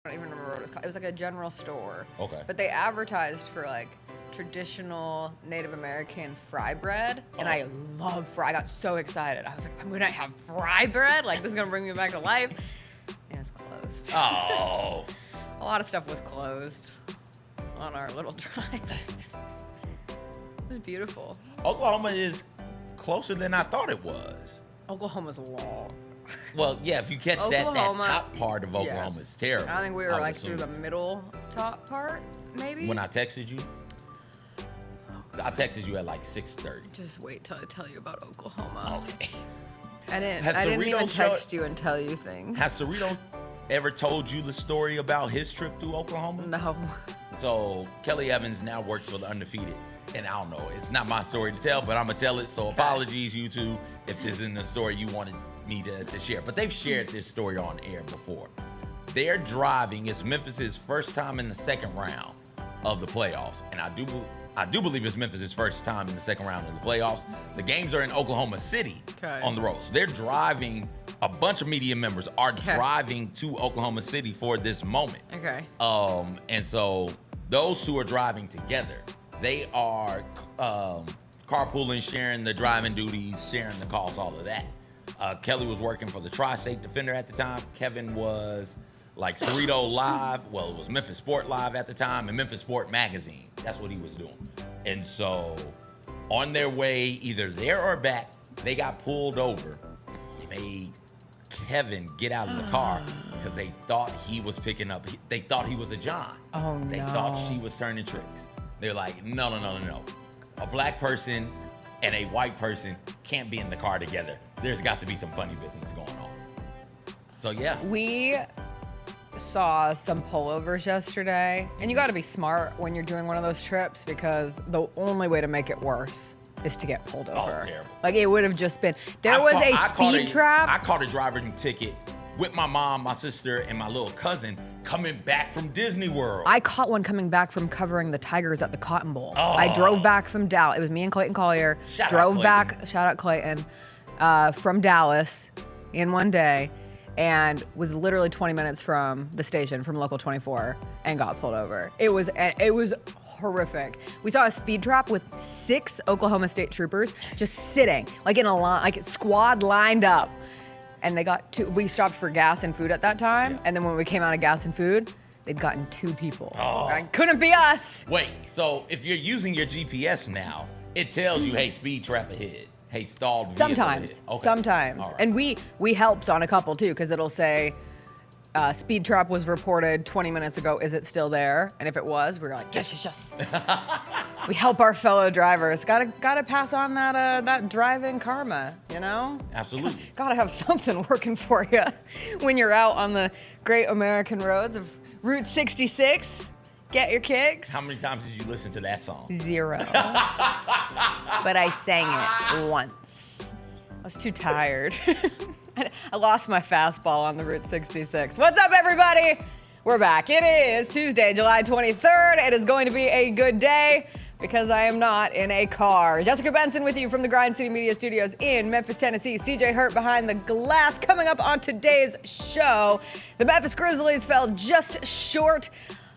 I don't even remember what it was called. It was like a general store. Okay. But they advertised for like traditional Native American fry bread, and I love fry. I got so excited. I was like, I'm gonna have fry bread. Like, this is gonna bring me back to life. And it's closed. Oh. A lot of stuff was closed on our little drive. It was beautiful. Oklahoma is closer than I thought it was. Oklahoma's long. Well, yeah, if you catch that Oklahoma, top part of Oklahoma is terrible. I think we were would like assume. through the middle top part, maybe. When I texted you? I texted you at like 6:30. Just wait till I tell you about Oklahoma. Okay. I didn't Cerrito even text you and tell you things. Has Cerrito ever told you the story about his trip through Oklahoma? No. So Kelly Evans now works for the Undefeated. And I don't know, it's not my story to tell, but I'm going to tell it. So apologies, you two, if this isn't the story you wanted me to share. But they've shared this story on air before. They're driving. It's Memphis' first time in the second round of the playoffs. And I do believe it's Memphis' first time in the second round of the playoffs. The games are in Oklahoma City on the road. So they're driving. A bunch of media members are driving to Oklahoma City for this moment. Okay. And so those two are driving together. They are carpooling, sharing the driving duties, sharing the costs, all of that. Kelly was working for the Tri-State Defender at the time. Kevin was like Cerrito Live. Well, it was Memphis Sport Live at the time, and Memphis Sport Magazine. That's what he was doing. And so on their way, either there or back, they got pulled over. They made Kevin get out of the car because they thought he was picking up. They thought he was a John. Oh, no. They thought she was turning tricks. They're like, no. A black person and a white person can't be in the car together. There's got to be some funny business going on. So, yeah. We saw some pullovers yesterday, and you got to be smart when you're doing one of those trips because the only way to make it worse is to get pulled over. Oh, terrible. Like, it would have just been, there was a speed trap. I caught a driving ticket with my mom, my sister, and my little cousin coming back from Disney World. I caught one coming back from covering the Tigers at the Cotton Bowl. I drove back from Dallas. It was me and Clayton Collier. Shout out Clayton, from Dallas in one day, and was literally 20 minutes from the station, from Local 24, and got pulled over. It was horrific. We saw a speed trap with 6 Oklahoma State troopers just sitting, like in a line, like squad lined up. And they got we stopped for gas and food at that time. And then when we came out of gas and food, they'd gotten 2 people. Couldn't be us. Wait, so if you're using your GPS now, it tells you, hey, speed trap ahead. Hey, stalled vehicle Sometimes. ahead. Okay. Sometimes. All right. And we helped on a couple too, because it'll say, speed trap was reported 20 minutes ago. Is it still there? And if it was, we were like, yes. We help our fellow drivers. Gotta pass on that driving karma, you know? Absolutely. Gotta have something working for you when you're out on the great American roads of Route 66. Get your kicks. How many times did you listen to that song? 0. But I sang it once. I was too tired. I lost my fastball on the Route 66. What's up, everybody? We're back. It is Tuesday, July 23rd. It is going to be a good day because I am not in a car. Jessica Benson with you from the Grind City Media Studios in Memphis, Tennessee. CJ Hurt behind the glass. Coming up on today's show, the Memphis Grizzlies fell just short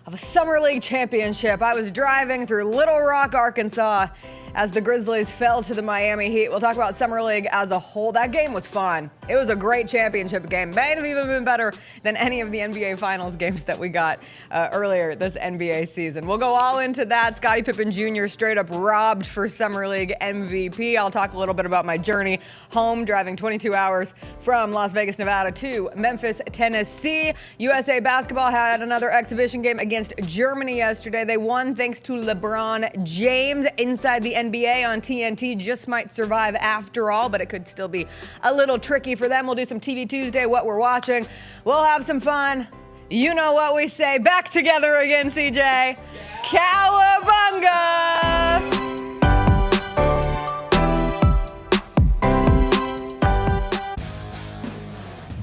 of a Summer League championship. I was driving through Little Rock, Arkansas, as the Grizzlies fell to the Miami Heat. We'll talk about Summer League as a whole. That game was fun. It was a great championship game. May have even been better than any of the NBA Finals games that we got earlier this NBA season. We'll go all into that. Scottie Pippen Jr. straight up robbed for Summer League MVP. I'll talk a little bit about my journey home, driving 22 hours from Las Vegas, Nevada to Memphis, Tennessee. USA Basketball had another exhibition game against Germany yesterday. They won thanks to LeBron James. Inside the NBA on TNT just might survive after all, but it could still be a little tricky for them. We'll do some TV Tuesday, what we're watching. We'll have some fun. You know what we say. Back together again, CJ. Yeah. Cowabunga!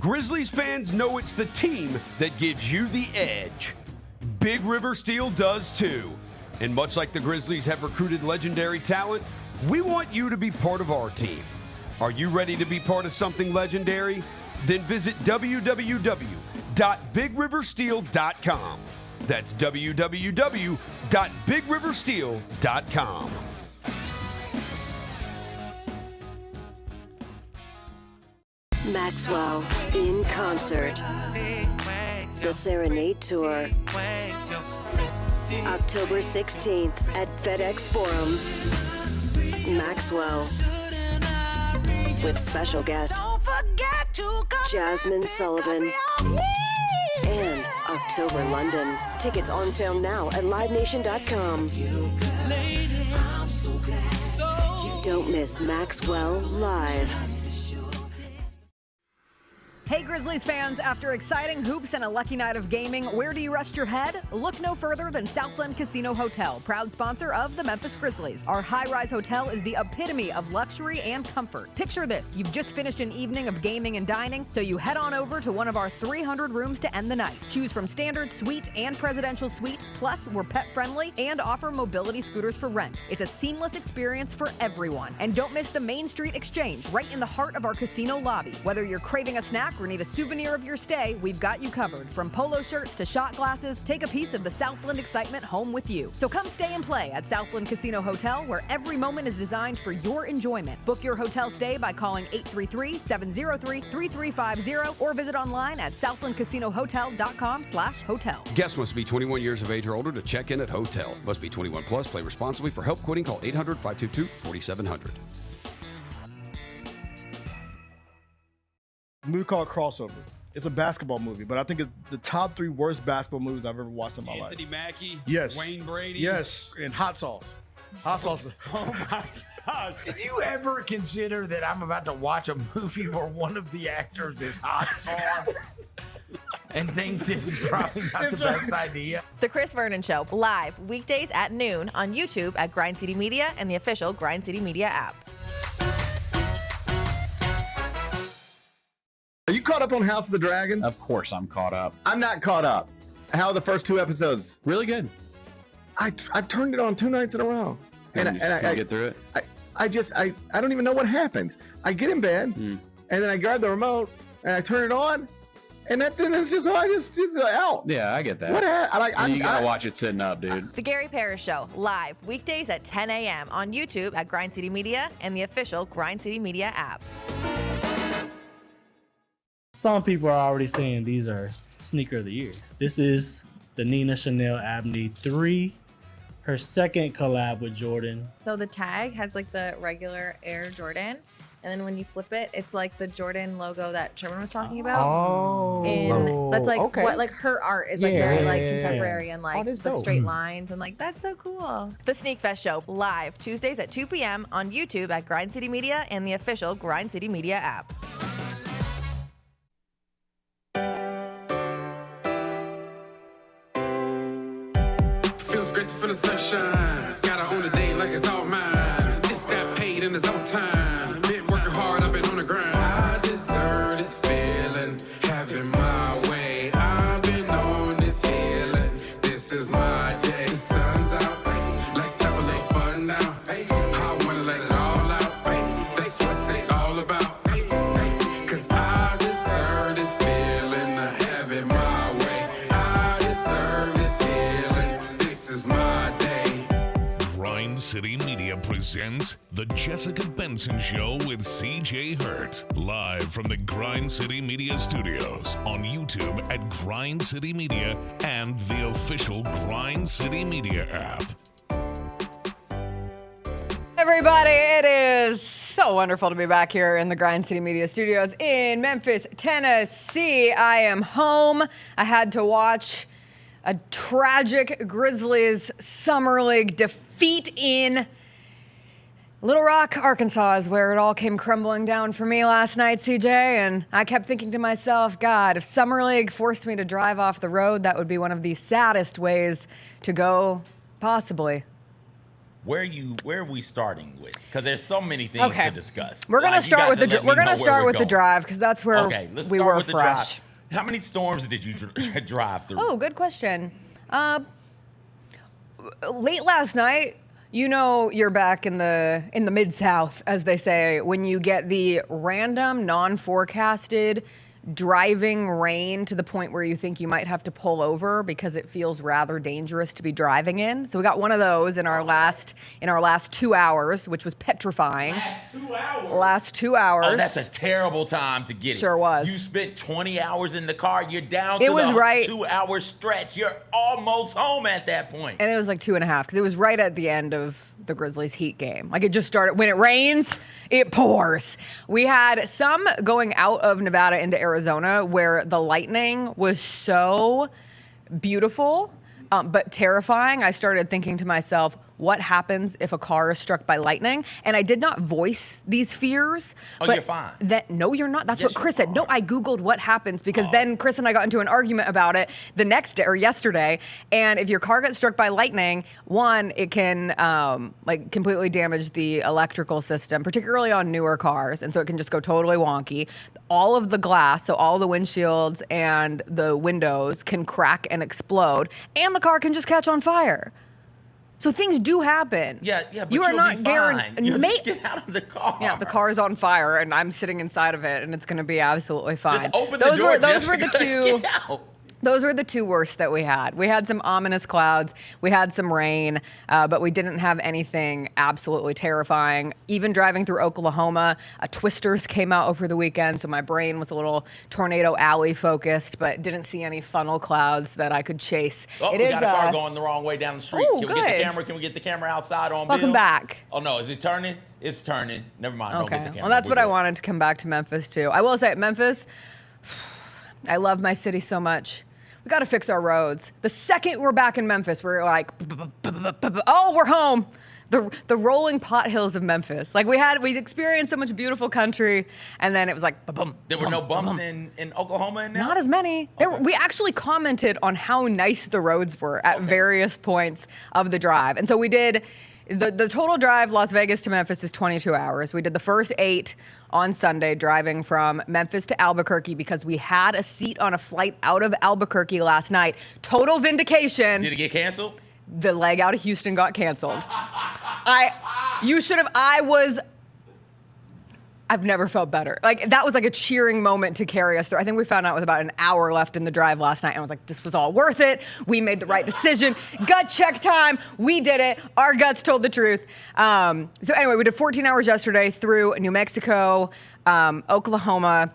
Grizzlies fans know it's the team that gives you the edge. Big River Steel does too. And much like the Grizzlies have recruited legendary talent, we want you to be part of our team. Are you ready to be part of something legendary? Then visit www.bigriversteel.com www.bigriversteel.com. That's www.bigriversteel.com. Maxwell in concert. The Serenade Tour. October 16th at FedEx Forum. Maxwell. With special guest Jasmine Sullivan. And October London. Tickets on sale now at livenation.com. Don't miss Maxwell Live. Hey Grizzlies fans, after exciting hoops and a lucky night of gaming, where do you rest your head? Look no further than Southland Casino Hotel, proud sponsor of the Memphis Grizzlies. Our high-rise hotel is the epitome of luxury and comfort. Picture this, you've just finished an evening of gaming and dining, so you head on over to one of our 300 rooms to end the night. Choose from standard, suite, and presidential suite, plus we're pet-friendly and offer mobility scooters for rent. It's a seamless experience for everyone. And don't miss the Main Street Exchange, right in the heart of our casino lobby. Whether you're craving a snack or need a souvenir of your stay, we've got you covered. From polo shirts to shot glasses, take a piece of the Southland excitement home with you. So come stay and play at Southland Casino Hotel, where every moment is designed for your enjoyment. Book your hotel stay by calling 833-703-3350 or visit online at southlandcasinohotel.com/hotel. Guests must be 21 years of age or older to check in at hotel. Must be 21 plus. Play responsibly. For help quitting, call 800-522-4700. A movie called Crossover. It's a basketball movie, but I think it's the top 3 worst basketball movies I've ever watched in my life. Anthony Mackie. Yes. Wayne Brady. Yes. And hot sauce. Hot sauce. Oh my God. Did you ever consider that I'm about to watch a movie where one of the actors is hot sauce and think this is probably not the best idea? The Chris Vernon Show, live weekdays at noon on YouTube at Grind City Media and the official Grind City Media app. Are you caught up on House of the Dragon? Of course I'm caught up. I'm not caught up. How are the first 2 episodes? Really good. I've turned it on 2 nights in a row. And I get through it. I don't even know what happens. I get in bed and then I grab the remote and I turn it on and that's it. It's just out. Yeah, I get that. What happened? You gotta watch it sitting up, dude. The Gary Parrish Show, live weekdays at 10 a.m. on YouTube at Grind City Media and the official Grind City Media app. Some people are already saying these are sneaker of the year. This is the Nina Chanel Abney 3, her second collab with Jordan. So the tag has like the regular Air Jordan, and then when you flip it, it's like the Jordan logo that Sherman was talking about. Oh, and that's like okay. what like her art is like very like contemporary and like that's the dope. straight lines and like that's so cool. The Sneak Fest Show, live Tuesdays at 2 p.m. on YouTube at Grind City Media and the official Grind City Media app. Feels great to feel the sunshine. Got her on a date like it's all mine. Just got paid in his own time. Been working hard, I've been on the grind. I deserve this feeling, having my way. I've been on this healing. This is my day. The sun's out, let's have a little fun now. I wanna let it all out. That's what it's all about. Cause I deserve this feeling, having my way. I deserve this healing. This is my day. Grind City Media presents The Jessica Benson Show with CJ Hurt. Live from the Grind City Media studios on YouTube at Grind City Media and the official Grind City Media app. Everybody, it is so wonderful to be back here in the Grind City Media studios in Memphis, Tennessee. I am home. I had to watch a tragic Grizzlies Summer League defeat in Little Rock, Arkansas is where it all came crumbling down for me last night, CJ, and I kept thinking to myself, God, if Summer League forced me to drive off the road, that would be one of the saddest ways to go, possibly. Where are we starting with? Because there's so many things to discuss. We're gonna start with the drive because that's where we were fresh. How many storms did you drive through? Oh, good question. Late last night, you know, you're back in the Mid-South, as they say, when you get the random, non-forecasted driving rain to the point where you think you might have to pull over because it feels rather dangerous to be driving in. So we got one of those in our last 2 hours, which was petrifying. Last 2 hours. Oh, that's a terrible time to get it. Sure was. You spent 20 hours in the car. You're down It to was the right- 2-hour stretch. You're almost home at that point. And it was like 2.5 because it was right at the end of the Grizzlies Heat game. Like it just started. When it rains, it pours. We had some going out of Nevada into Arizona where the lightning was so beautiful, but terrifying. I started thinking to myself, what happens if a car is struck by lightning? And I did not voice these fears. Oh, but you're fine. No, you're not. That's Yes, what Chris you said. No, are. I Googled what happens because then Chris and I got into an argument about it the next day or yesterday. And if your car gets struck by lightning, one, it can like completely damage the electrical system, particularly on newer cars. And so it can just go totally wonky. All of the glass, so all the windshields and the windows can crack and explode. And the car can just catch on fire. So things do happen. Yeah, but you are you'll not be guaranteed. fine. You'll just get out of the car. Yeah, the car is on fire, and I'm sitting inside of it, and it's going to be absolutely fine. Just open the door, those were the Jessica. two. Get out. Those were the two worst that we had. We had some ominous clouds. We had some rain, but we didn't have anything absolutely terrifying. Even driving through Oklahoma, twisters came out over the weekend, so my brain was a little tornado alley focused, but didn't see any funnel clouds that I could chase. Oh, we got a car going the wrong way down the street. Ooh, Can we get the good. camera? Can we get the camera outside on Welcome Bill? back. Oh, no. Is it turning? It's turning. Never mind. Don't get the Okay. camera. Well, that's We're what I good. wanted to come back to Memphis too. I will say, Memphis, I love my city so much. We got to fix our roads. The second we're back in Memphis, we're like, oh, we're home. The rolling pothills of Memphis. Like we experienced so much beautiful country, and then it was like, ba-bum, There were no bum, bumps bum. in Oklahoma in there? Not as many. We actually commented on how nice the roads were at various points of the drive. And so we did, the total drive Las Vegas to Memphis is 22 hours. We did the first 8 on Sunday driving from Memphis to Albuquerque because we had a seat on a flight out of Albuquerque last night. Total vindication. Did it get canceled? The leg out of Houston got canceled. I've never felt better. Like that was like a cheering moment to carry us through. I think we found out with about an hour left in the drive last night and I was like, this was all worth it. We made the right decision. Gut check time. We did it. Our guts told the truth. So anyway, we did 14 hours yesterday through New Mexico, Oklahoma,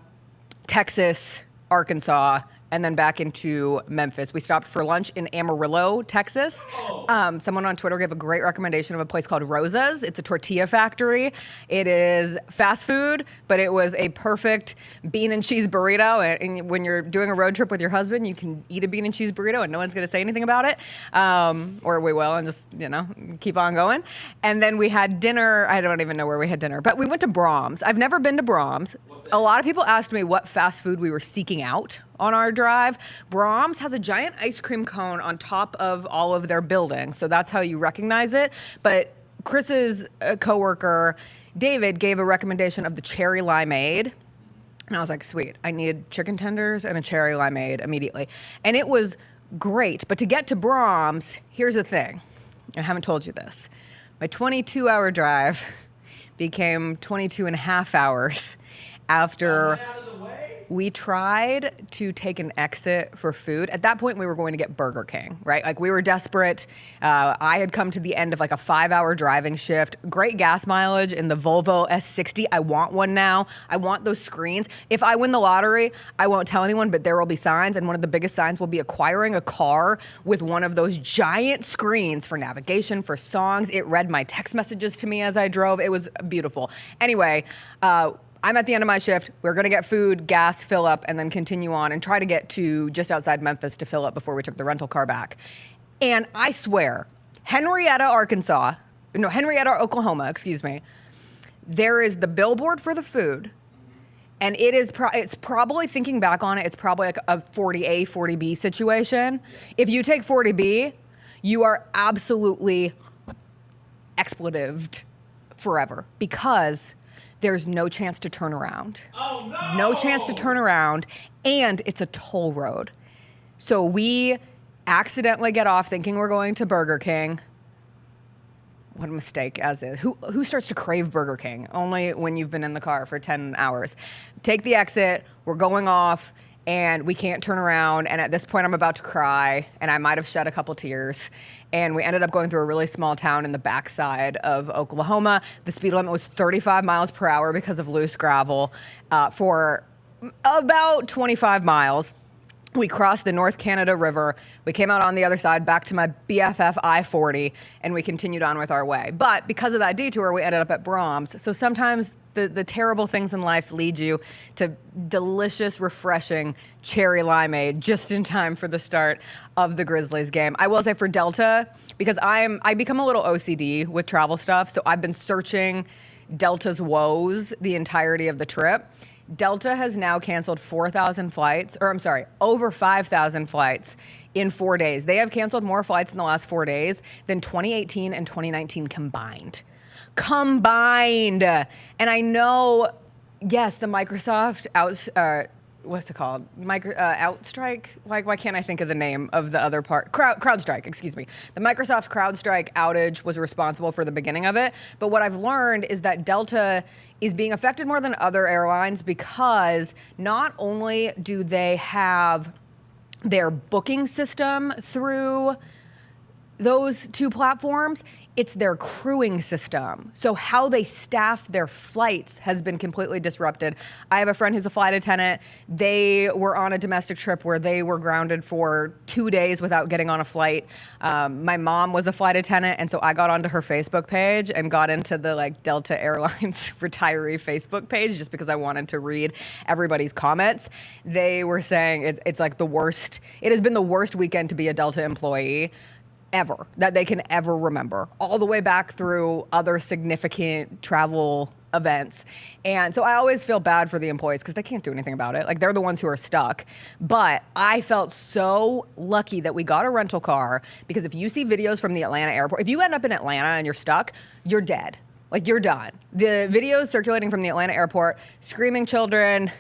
Texas, Arkansas, and then back into Memphis. We stopped for lunch in Amarillo, Texas. Someone on Twitter gave a great recommendation of a place called Rosa's. It's a tortilla factory. It is fast food, but it was a perfect bean and cheese burrito. And when you're doing a road trip with your husband, you can eat a bean and cheese burrito and no one's going to say anything about it. Or we will and just, keep on going. And then we had dinner. I don't even know where we had dinner, but we went to Brahms. I've never been to Brahms. A lot of people asked me what fast food we were seeking out on our drive. Brahms has a giant ice cream cone on top of all of their buildings, so that's how you recognize it. But Chris's coworker, David, gave a recommendation of the cherry limeade. And I was like, sweet, I need chicken tenders and a cherry limeade immediately. And it was great. But to get to Brahms, here's the thing. I haven't told you this. My 22-hour drive became 22 and a half hours after we tried to take an exit for food. At that point, we were going to get Burger King, right? Like we were desperate. I had come to the end of like a 5-hour driving shift. Great gas mileage in the Volvo S60. I want one now. I want those screens. If I win the lottery, I won't tell anyone, but there will be signs. And one of the biggest signs will be acquiring a car with one of those giant screens for navigation, for songs. It read my text messages to me as I drove. It was beautiful. Anyway, I'm at the end of my shift. We're gonna get food, gas, fill up, and then continue on and try to get to just outside Memphis to fill up before we took the rental car back. And I swear, Henrietta, Oklahoma, there is the billboard for the food, and it's probably, thinking back on it, it's probably like a 40A, 40B situation. If you take 40B, you are absolutely expletived forever because there's no chance to turn around. Oh, no! No chance to turn around, and it's a toll road. So we accidentally get off thinking we're going to Burger King. what a mistake as is. Who starts to crave Burger King? Only when you've been in the car for 10 hours. Take the exit, we're going off, and we can't turn around. And at this point, I'm about to cry, and I might have shed a couple tears. And we ended up going through a really small town in the backside of Oklahoma. The speed limit was 35 miles per hour because of loose gravel for about 25 miles. We crossed the North Canada River. We came out on the other side back to my BFF I-40, and we continued on with our way. But because of that detour, we ended up at Brahms. So sometimes the terrible things in life lead you to delicious, refreshing cherry limeade just in time for the start of the Grizzlies game. I will say for Delta, because I become a little OCD with travel stuff, so I've been searching Delta's woes the entirety of the trip. Delta has now canceled 4,000 flights, over 5,000 flights in 4 days. They have canceled more flights in the last 4 days than 2018 and 2019 combined. And I know, yes, the Microsoft Outstrike? Why can't I think of the name of the other part? CrowdStrike, excuse me. The Microsoft CrowdStrike outage was responsible for the beginning of it. But what I've learned is that Delta is being affected more than other airlines because not only do they have their booking system through those two platforms, it's their crewing system. So how they staff their flights has been completely disrupted. I have a friend who's a flight attendant. They were on a domestic trip where they were grounded for 2 days without getting on a flight. My mom was a flight attendant, and so I got onto her Facebook page and got into the Delta Airlines retiree Facebook page just because I wanted to read everybody's comments. They were saying it's like the worst. It has been the worst weekend to be a Delta employee ever, that they can ever remember, all the way back through other significant travel events. And so I always feel bad for the employees because they can't do anything about it. They're the ones who are stuck. But I felt so lucky that we got a rental car, because if you see videos from the Atlanta airport, if you end up in Atlanta and you're stuck, you're dead. You're done. The videos circulating from the Atlanta airport, screaming children,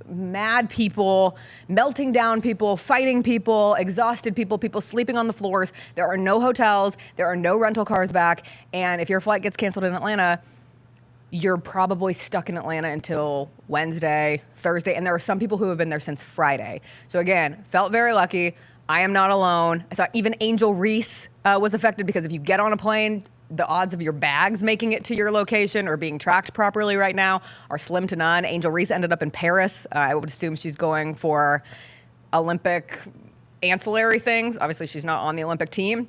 mad people, melting down people, fighting people, exhausted people, people sleeping on the floors. There are no hotels. There are no rental cars back. And if your flight gets canceled in Atlanta, you're probably stuck in Atlanta until Wednesday, Thursday. And there are some people who have been there since Friday. So again, felt very lucky. I am not alone. I saw even Angel Reese was affected, because if you get on a plane, the odds of your bags making it to your location or being tracked properly right now are slim to none. Angel Reese ended up in Paris. I would assume she's going for Olympic ancillary things. Obviously, she's not on the Olympic team.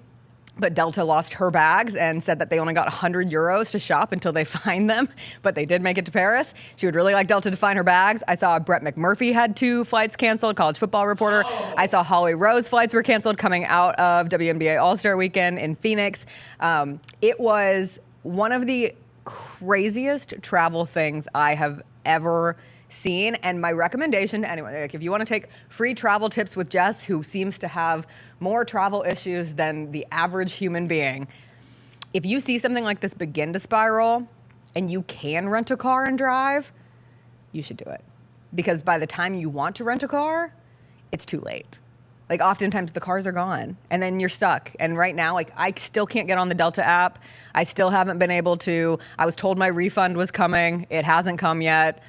But Delta lost her bags and said that they only got 100 euros to shop until they find them. But they did make it to Paris. She would really like Delta to find her bags. I saw Brett McMurphy had 2 flights canceled, college football reporter. I saw Holly Rose flights were canceled coming out of WNBA All-Star Weekend in Phoenix. It was one of the craziest travel things I have ever seen. And my recommendation to anyone, if you want to take free travel tips with Jess, who seems to have more travel issues than the average human being, if you see something like this begin to spiral and you can rent a car and drive, you should do it. Because by the time you want to rent a car, it's too late. Oftentimes the cars are gone and then you're stuck. And right now, I still can't get on the Delta app. I still haven't been able to. I was told my refund was coming. It hasn't come yet.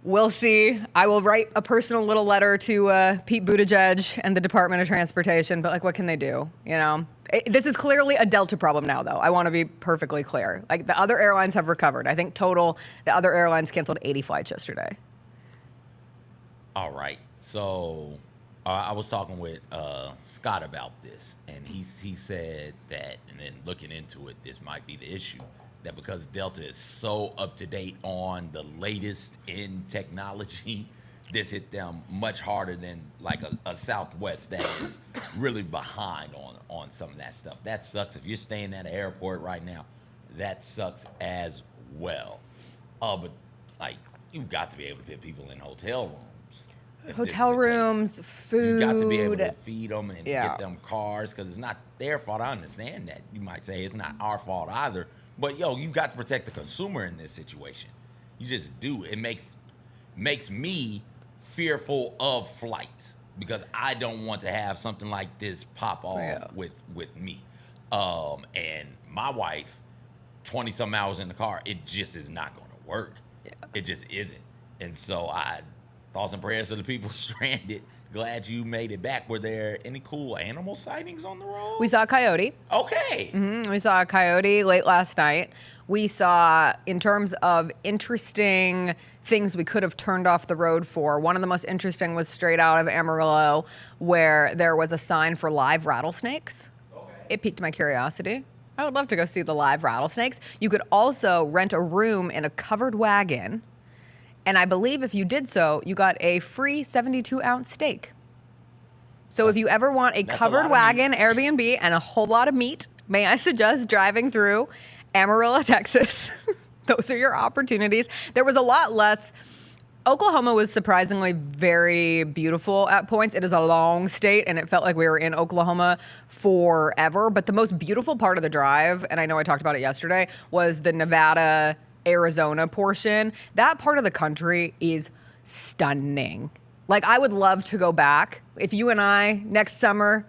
We'll see. I will write a personal little letter to Pete Buttigieg and the Department of Transportation, but what can they do? This is clearly a Delta problem now, though. I want to be perfectly clear. The other airlines have recovered. I think total, the other airlines canceled 80 flights yesterday. All right. So I was talking with Scott about this, and he said that, and then looking into it, this might be the issue. That because Delta is so up to date on the latest in technology, this hit them much harder than a Southwest that is really behind on some of that stuff. That sucks. If you're staying at an airport right now, that sucks as well. But you've got to be able to put people in hotel rooms. Hotel rooms, food. You got to be able to feed them and get them cars, because it's not their fault. I understand that. You might say it's not our fault either. But you've got to protect the consumer in this situation. You just do. It makes me fearful of flights, because I don't want to have something like this pop off with me. And my wife, 20-some hours in the car, it just is not going to work. Yeah. It just isn't. And so thoughts and prayers to the people stranded. Glad you made it back. Were there any cool animal sightings on the road? We saw a coyote. Okay. We saw a coyote late last night. We saw, in terms of interesting things we could have turned off the road for, one of the most interesting was straight out of Amarillo, where there was a sign for live rattlesnakes. Okay. It piqued my curiosity. I would love to go see the live rattlesnakes. You could also rent a room in a covered wagon. And I believe if you did so, you got a free 72-ounce steak. So if you ever want a covered wagon Airbnb and a whole lot of meat, may I suggest driving through Amarillo, Texas. Those are your opportunities. There was a lot less. Oklahoma was surprisingly very beautiful at points. It is a long state, and it felt like we were in Oklahoma forever. But the most beautiful part of the drive, and I know I talked about it yesterday, was the Nevada Arizona portion. That part of the country is stunning. Like, I would love to go back. If you and I, next summer,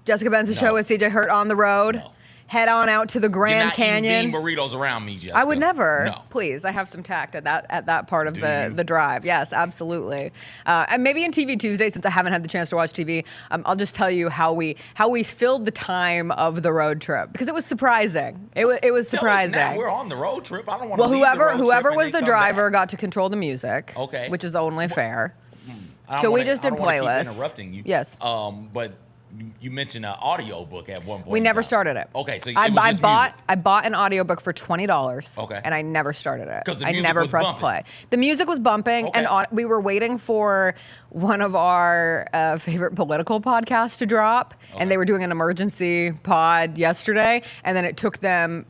Jessica Benson show with CJ Hurt on the road, head on out to the Grand Canyon. You're not eating bean burritos around me, Jessica. I would never. No. Please, I have some tact at that part of the drive. Yes, absolutely. And maybe in TV Tuesday, since I haven't had the chance to watch TV, I'll just tell you how we filled the time of the road trip, because it was surprising. It was surprising. Now we're on the road trip. I don't want to. Well, whoever was the driver got to control the music. Okay. Which is only fair. So we just did playlists. Keep interrupting you. Yes. But you mentioned an audio book at one point. We never started it. Okay, so I bought an audiobook for $20. Okay. And I never started it. Because the I music never was pressed bumping. play. The music was bumping, Okay. and we were waiting for one of our favorite political podcasts to drop, and they were doing an emergency pod yesterday, and then it took them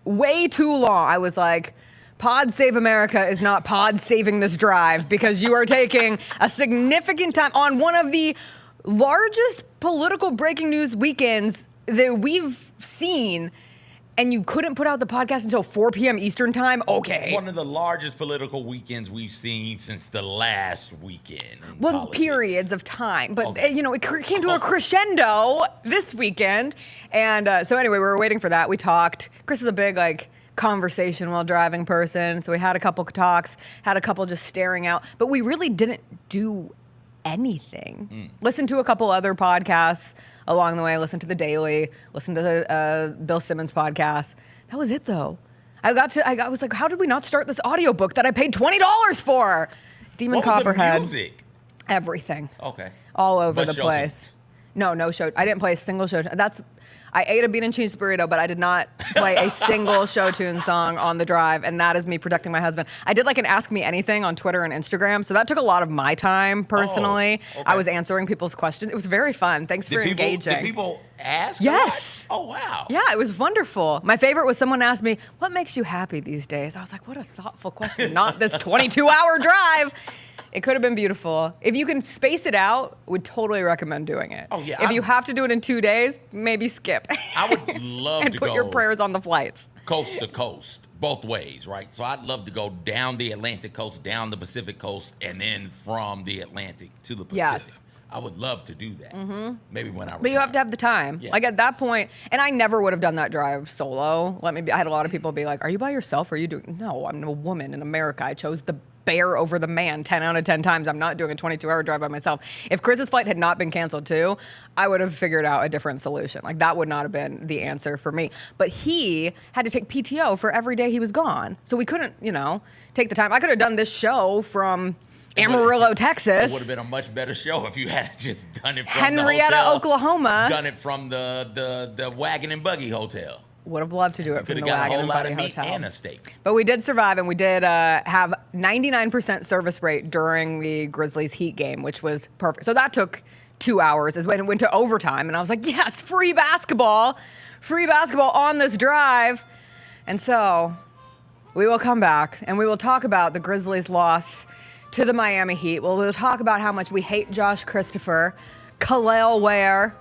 way too long. I was like, Pod Save America is not pod saving this drive, because you are taking a significant time on one of the largest political breaking news weekends that we've seen, and you couldn't put out the podcast until 4 p.m. Eastern time? Okay. One of the largest political weekends we've seen since the last weekend. Well, politics. Periods of time. But, Okay. it came to a crescendo this weekend. And so anyway, we were waiting for that. We talked. Chris is a big, conversation while driving person. So we had a couple talks, had a couple just staring out. But we really didn't do anything. Listened to a couple other podcasts along the way. Listened to The Daily. Listened to the Bill Simmons podcast. That was it, though. I was like, how did we not start this audiobook that I paid $20 for? Demon What was the Copperhead. music? Everything. Okay. All over But the show place. No show. I didn't play a single show. I ate a bean and cheese burrito, but I did not play a single show tune song on the drive, and that is me protecting my husband. I did an Ask Me Anything on Twitter and Instagram, so that took a lot of my time personally. Oh, okay. I was answering people's questions. It was very fun. Thanks for engaging. Did people ask? Yes. Oh, wow. Yeah, it was wonderful. My favorite was someone asked me, what makes you happy these days? I was like, what a thoughtful question. Not this 22-hour drive. It could have been beautiful. If you can space it out, would totally recommend doing it. Oh, yeah. If you have to do it in 2 days, maybe skip. I would love and to put go your prayers on the flights. coast to coast, both ways, right? So I'd love to go down the Atlantic coast, down the Pacific coast, and then from the Atlantic to the Pacific. Yes. I would love to do that. Maybe when I retire. But you have to have the time. Yeah. Like at that point, and I never would have done that drive solo. I had a lot of people be like, are you by yourself or are you doing? No, I'm a woman in America. I chose the bear over the man 10 out of 10 times. I'm not doing a 22-hour drive by myself. If Chris's flight had not been canceled too, I would have figured out a different solution. That would not have been the answer for me. But he had to take PTO for every day he was gone. So we couldn't, take the time. I could have done this show from Amarillo, Texas. It would have been a much better show if you had just done it from Henrietta, the hotel, Oklahoma. Done it from the Wagon and Buggy Hotel. Would have loved to do it from the got Wagon a whole and lot Buggy of meat Hotel. and a steak. But we did survive, and we did have 99% service rate during the Grizzlies Heat game, which was perfect. So that took 2 hours. Is when it went to overtime, and I was like, yes, free basketball on this drive. And so we will come back, and we will talk about the Grizzlies' loss to the Miami Heat. We'll talk about how much we hate Josh Christopher, Khalil Ware.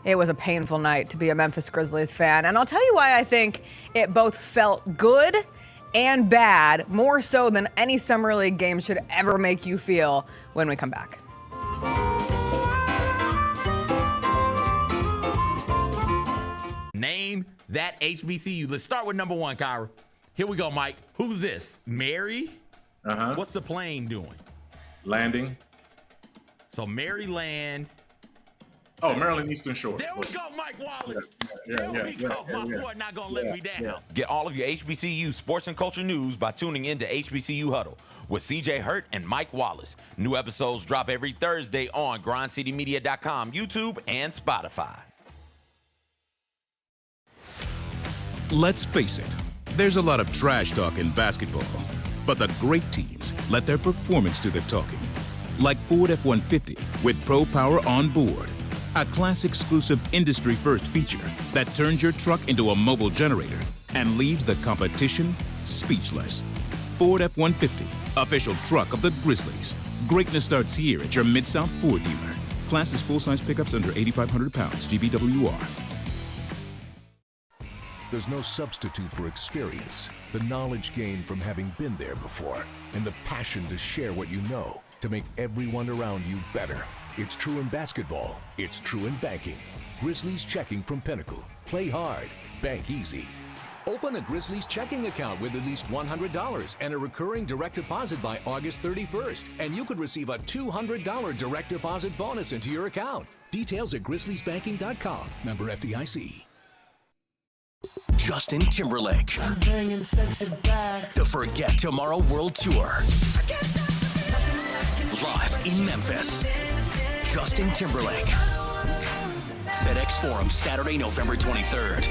It was a painful night to be a Memphis Grizzlies fan. And I'll tell you why I think it both felt good and bad, more so than any Summer League game should ever make you feel when we come back. name that HBCU. Let's start with number one, Kyra. Here we go, Mike. Who's this? Mary? What's the plane doing? Landing. So Maryland. Oh, Maryland Eastern Shore. There we go, Mike Wallace. Yeah, there we go. My boy not going to let me down. Get all of your HBCU sports and culture news by tuning in to HBCU Huddle with CJ Hurt and Mike Wallace. New episodes drop every Thursday on grindcitymedia.com, YouTube, and Spotify. Let's face it, there's a lot of trash talk in basketball, but the great teams let their performance do the talking. Like Ford F-150 with Pro Power on board, a class-exclusive industry-first feature that turns your truck into a mobile generator and leaves the competition speechless. Ford F-150, official truck of the Grizzlies. Greatness starts here at your Mid-South Ford dealer. Class is full-size pickups under 8,500 pounds, GVWR. There's no substitute for experience, the knowledge gained from having been there before, and the passion to share what you know to make everyone around you better. It's true in basketball. It's true in banking. Grizzlies Checking from Pinnacle. Play hard. Bank easy. Open a Grizzlies checking account with at least $100 and a recurring direct deposit by August 31st, and you could receive a $200 direct deposit bonus into your account. Details at grizzliesbanking.com. Member FDIC. Justin Timberlake. I'm bringing sexy back. The Forget Tomorrow World Tour. Live in Memphis. Justin Timberlake. FedEx Forum, Saturday, November 23rd.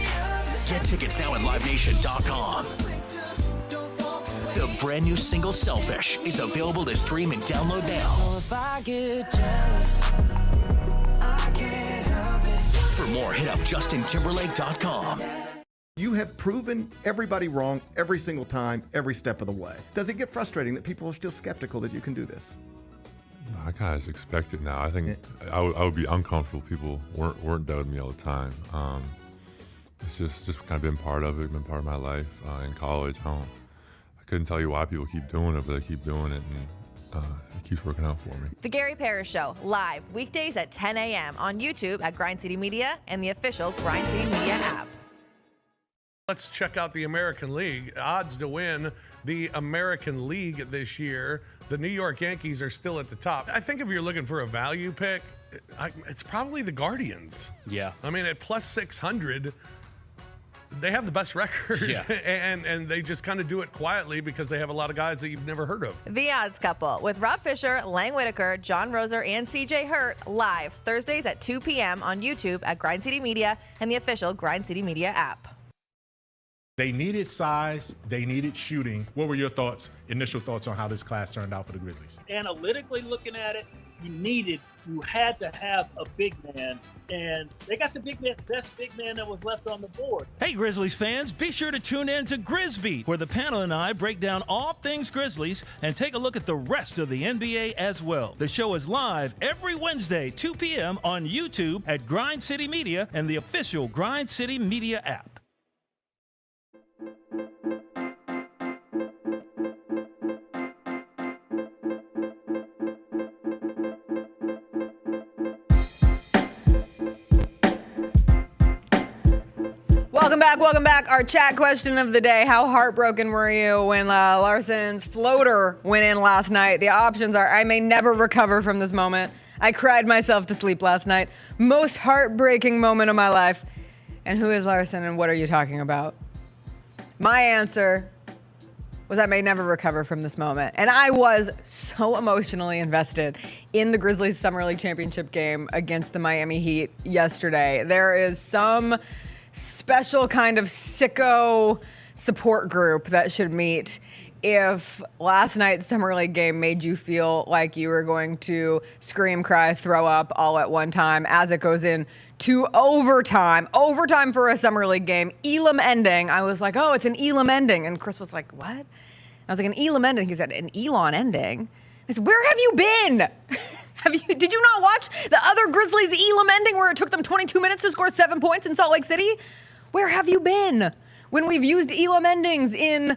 Get tickets now at livenation.com. The brand new single Selfish is available to stream and download now. For more, hit up justintimberlake.com. You have proven everybody wrong every single time, every step of the way. Does it get frustrating that people are still skeptical that you can do this? I kind of expect it now. I think I would be uncomfortable if people weren't doubting me all the time. It's just kind of been part of it, been part of my life. In college, I couldn't tell you why people keep doing it, but they keep doing it, and it keeps working out for me. The Gary Parrish Show, live weekdays at 10 a.m. on YouTube at Grind City Media and the official Grind City Media app. Let's check out the American League. Odds to win the American League this year. The New York Yankees are still at the top. I think if you're looking for a value pick, it's probably the Guardians. Yeah. I mean, at plus 600, they have the best record. Yeah. and they just kind of do it quietly because they have a lot of guys that you've never heard of. The Odds Couple with Rob Fisher, Lang Whitaker, John Roser, and CJ Hurt, live Thursdays at 2 p.m. on YouTube at Grind City Media and the official Grind City Media app. They needed size. They needed shooting. What were your thoughts, initial thoughts on how this class turned out for the Grizzlies? Analytically looking at it, you had to have a big man, and they got the best big man that was left on the board. Hey, Grizzlies fans, be sure to tune in to Grizz Beat, where the panel and I break down all things Grizzlies and take a look at the rest of the NBA as well. The show is live every Wednesday, 2 p.m. on YouTube at Grind City Media and the official Grind City Media app. Welcome back. Our chat question of the day. How heartbroken were you when Larson's floater went in last night? The options are: I may never recover from this moment. I cried myself to sleep last night. Most heartbreaking moment of my life. And who is Larson and what are you talking about? My answer was I may never recover from this moment. And I was so emotionally invested in the Grizzlies Summer League championship game against the Miami Heat yesterday. There is some special kind of sicko support group that should meet if last night's Summer League game made you feel like you were going to scream, cry, throw up all at one time as it goes in to overtime for a Summer League game, Elam ending. I was like, oh, it's an Elam ending. And Chris was like, what? I was like, an Elam ending. He said, an Elon ending. I said, where have you been? Did you not watch the other Grizzlies Elam ending where it took them 22 minutes to score 7 points in Salt Lake City? Where have you been when we've used Elam endings in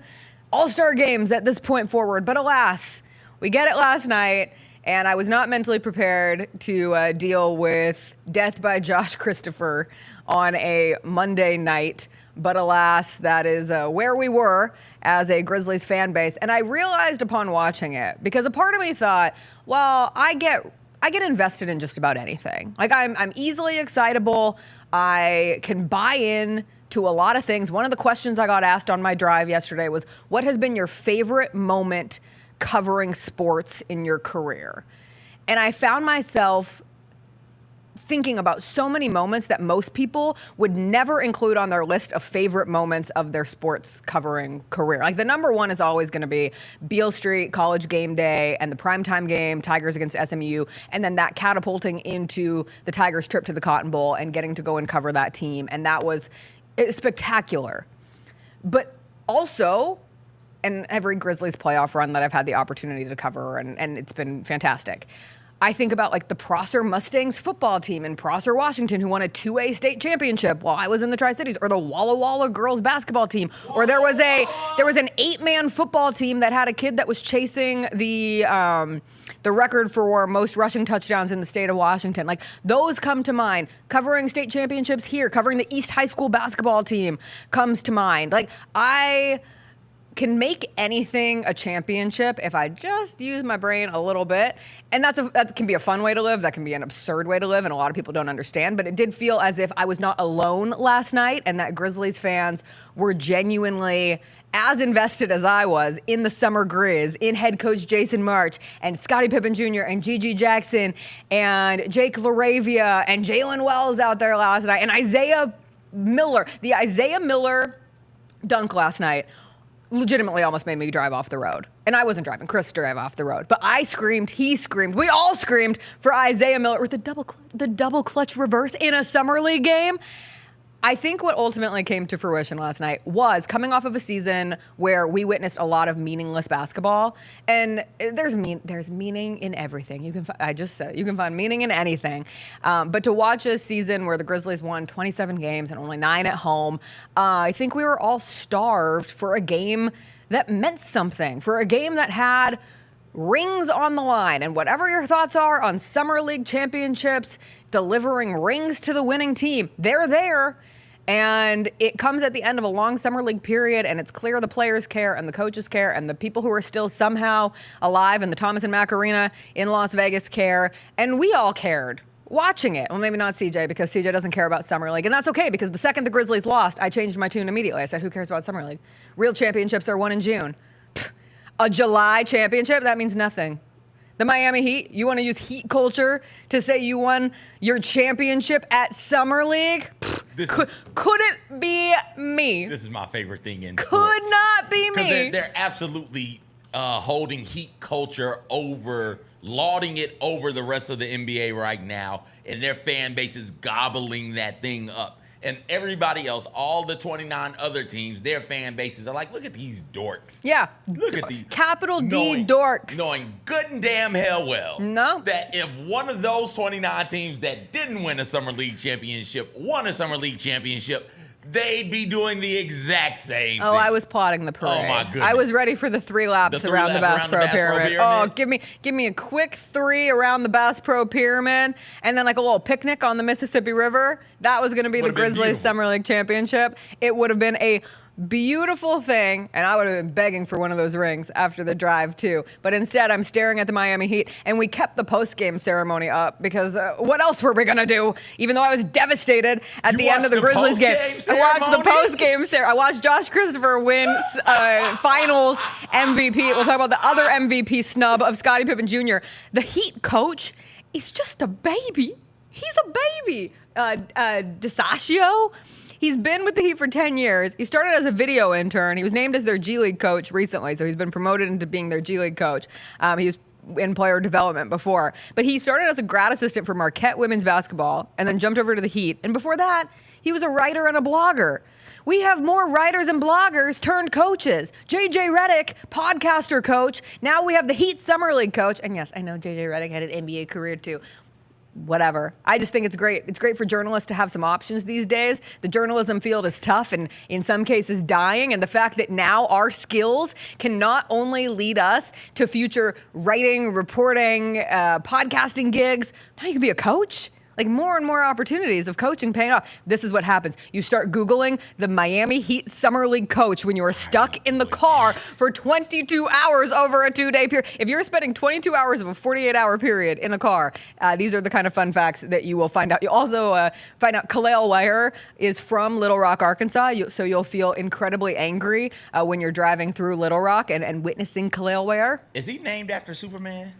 All-Star games at this point forward? But alas, we get it last night, And I was not mentally prepared to deal with death by Josh Christopher on a Monday night. But alas, that is where we were as a Grizzlies fan base. And I realized upon watching it, because a part of me thought, well, I get invested in just about anything. Like I'm easily excitable. I can buy in to a lot of things. One of the questions I got asked on my drive yesterday was, what has been your favorite moment covering sports in your career? And I found myself thinking about so many moments that most people would never include on their list of favorite moments of their sports covering career. Like the number one is always going to be Beale Street, College Game Day, and the primetime game, Tigers against SMU, and then that catapulting into the Tigers' trip to the Cotton Bowl and getting to go and cover that team. And that was spectacular. But also, and every Grizzlies playoff run that I've had the opportunity to cover, and it's been fantastic. I think about like the Prosser Mustangs football team in Prosser, Washington, who won a 2A state championship while I was in the Tri-Cities, or the Walla Walla girls basketball team, or there was an 8-man football team that had a kid that was chasing the record for most rushing touchdowns in the state of Washington. Like those come to mind. Covering state championships here, covering the East High School basketball team comes to mind. Like I can make anything a championship if I just use my brain a little bit. And that can be a fun way to live. That can be an absurd way to live, and a lot of people don't understand. But it did feel as if I was not alone last night, and that Grizzlies fans were genuinely as invested as I was in the Summer Grizz, in head coach Jason March, and Scottie Pippen Jr., and Gigi Jackson, and Jake LaRavia, and Jalen Wells out there last night, and Isaiah Miller. The Isaiah Miller dunk last night legitimately almost made me drive off the road. And I wasn't driving, Chris drove off the road. But I screamed, he screamed, we all screamed for Isaiah Miller with the double clutch reverse in a Summer League game. I think what ultimately came to fruition last night was coming off of a season where we witnessed a lot of meaningless basketball, and there's meaning in everything. You can find meaning in anything. But to watch a season where the Grizzlies won 27 games and only 9 at home, I think we were all starved for a game that meant something, for a game that had rings on the line. And whatever your thoughts are on Summer League championships, delivering rings to the winning team, they're there. And it comes at the end of a long Summer League period, and it's clear the players care and the coaches care and the people who are still somehow alive in the Thomas and Mack Arena in Las Vegas care. And we all cared watching it. Well, maybe not CJ, because CJ doesn't care about Summer League. And that's okay, because the second the Grizzlies lost, I changed my tune immediately. I said, who cares about Summer League? Real championships are won in June. A July championship, that means nothing. The Miami Heat, you want to use heat culture to say you won your championship at Summer League? Couldn't be me. This is my favorite thing in Could sports. not be me. They're absolutely holding heat culture over, lauding it over the rest of the NBA right now, and their fan base is gobbling that thing up. And everybody else, all the 29 other teams, their fan bases are like, look at these dorks. Yeah. Look at these. Capital D dorks. Knowing good and damn hell well that if one of those 29 teams that didn't win a Summer League championship won a Summer League championship, they'd be doing the exact same thing. I was plotting the parade. Oh, my goodness. I was ready for the 3 laps around the Bass Pro Pyramid. Oh, give me a quick 3 around the Bass Pro Pyramid, and then like a little picnic on the Mississippi River. That was going to be the Grizzlies Summer League championship. It would have been a beautiful thing, and I would have been begging for one of those rings after the drive too. But instead, I'm staring at the Miami Heat, and we kept the post-game ceremony up because what else were we gonna do? Even though I was devastated at the end of the Grizzlies game, I watched the post-game ceremony. I watched Josh Christopher win Finals MVP. We'll talk about the other MVP snub of Scottie Pippen Jr. The Heat coach is just a baby. He's a baby. DeSascio. He's been with the Heat for 10 years. He started as a video intern. He was named as their G League coach recently, so he's been promoted into being their G League coach. He was in player development before. But he started as a grad assistant for Marquette women's basketball and then jumped over to the Heat. And before that, he was a writer and a blogger. We have more writers and bloggers turned coaches. JJ Redick, podcaster coach. Now we have the Heat Summer League coach. And yes, I know JJ Redick had an NBA career too. whatever. I just think it's great. It's great for journalists to have some options these days. The journalism field is tough and in some cases dying. And the fact that now our skills can not only lead us to future writing, reporting, podcasting gigs, now you can be a coach. Like more and more opportunities of coaching paying off. This is what happens. You start Googling the Miami Heat Summer League coach when you are stuck in the car for 22 hours over a 2-day period. If you're spending 22 hours of a 48-hour period in a car, these are the kind of fun facts that you will find out. You also find out Khalil Wire is from Little Rock, Arkansas, so you'll feel incredibly angry when you're driving through Little Rock and witnessing Khalil Wire. Is he named after Superman?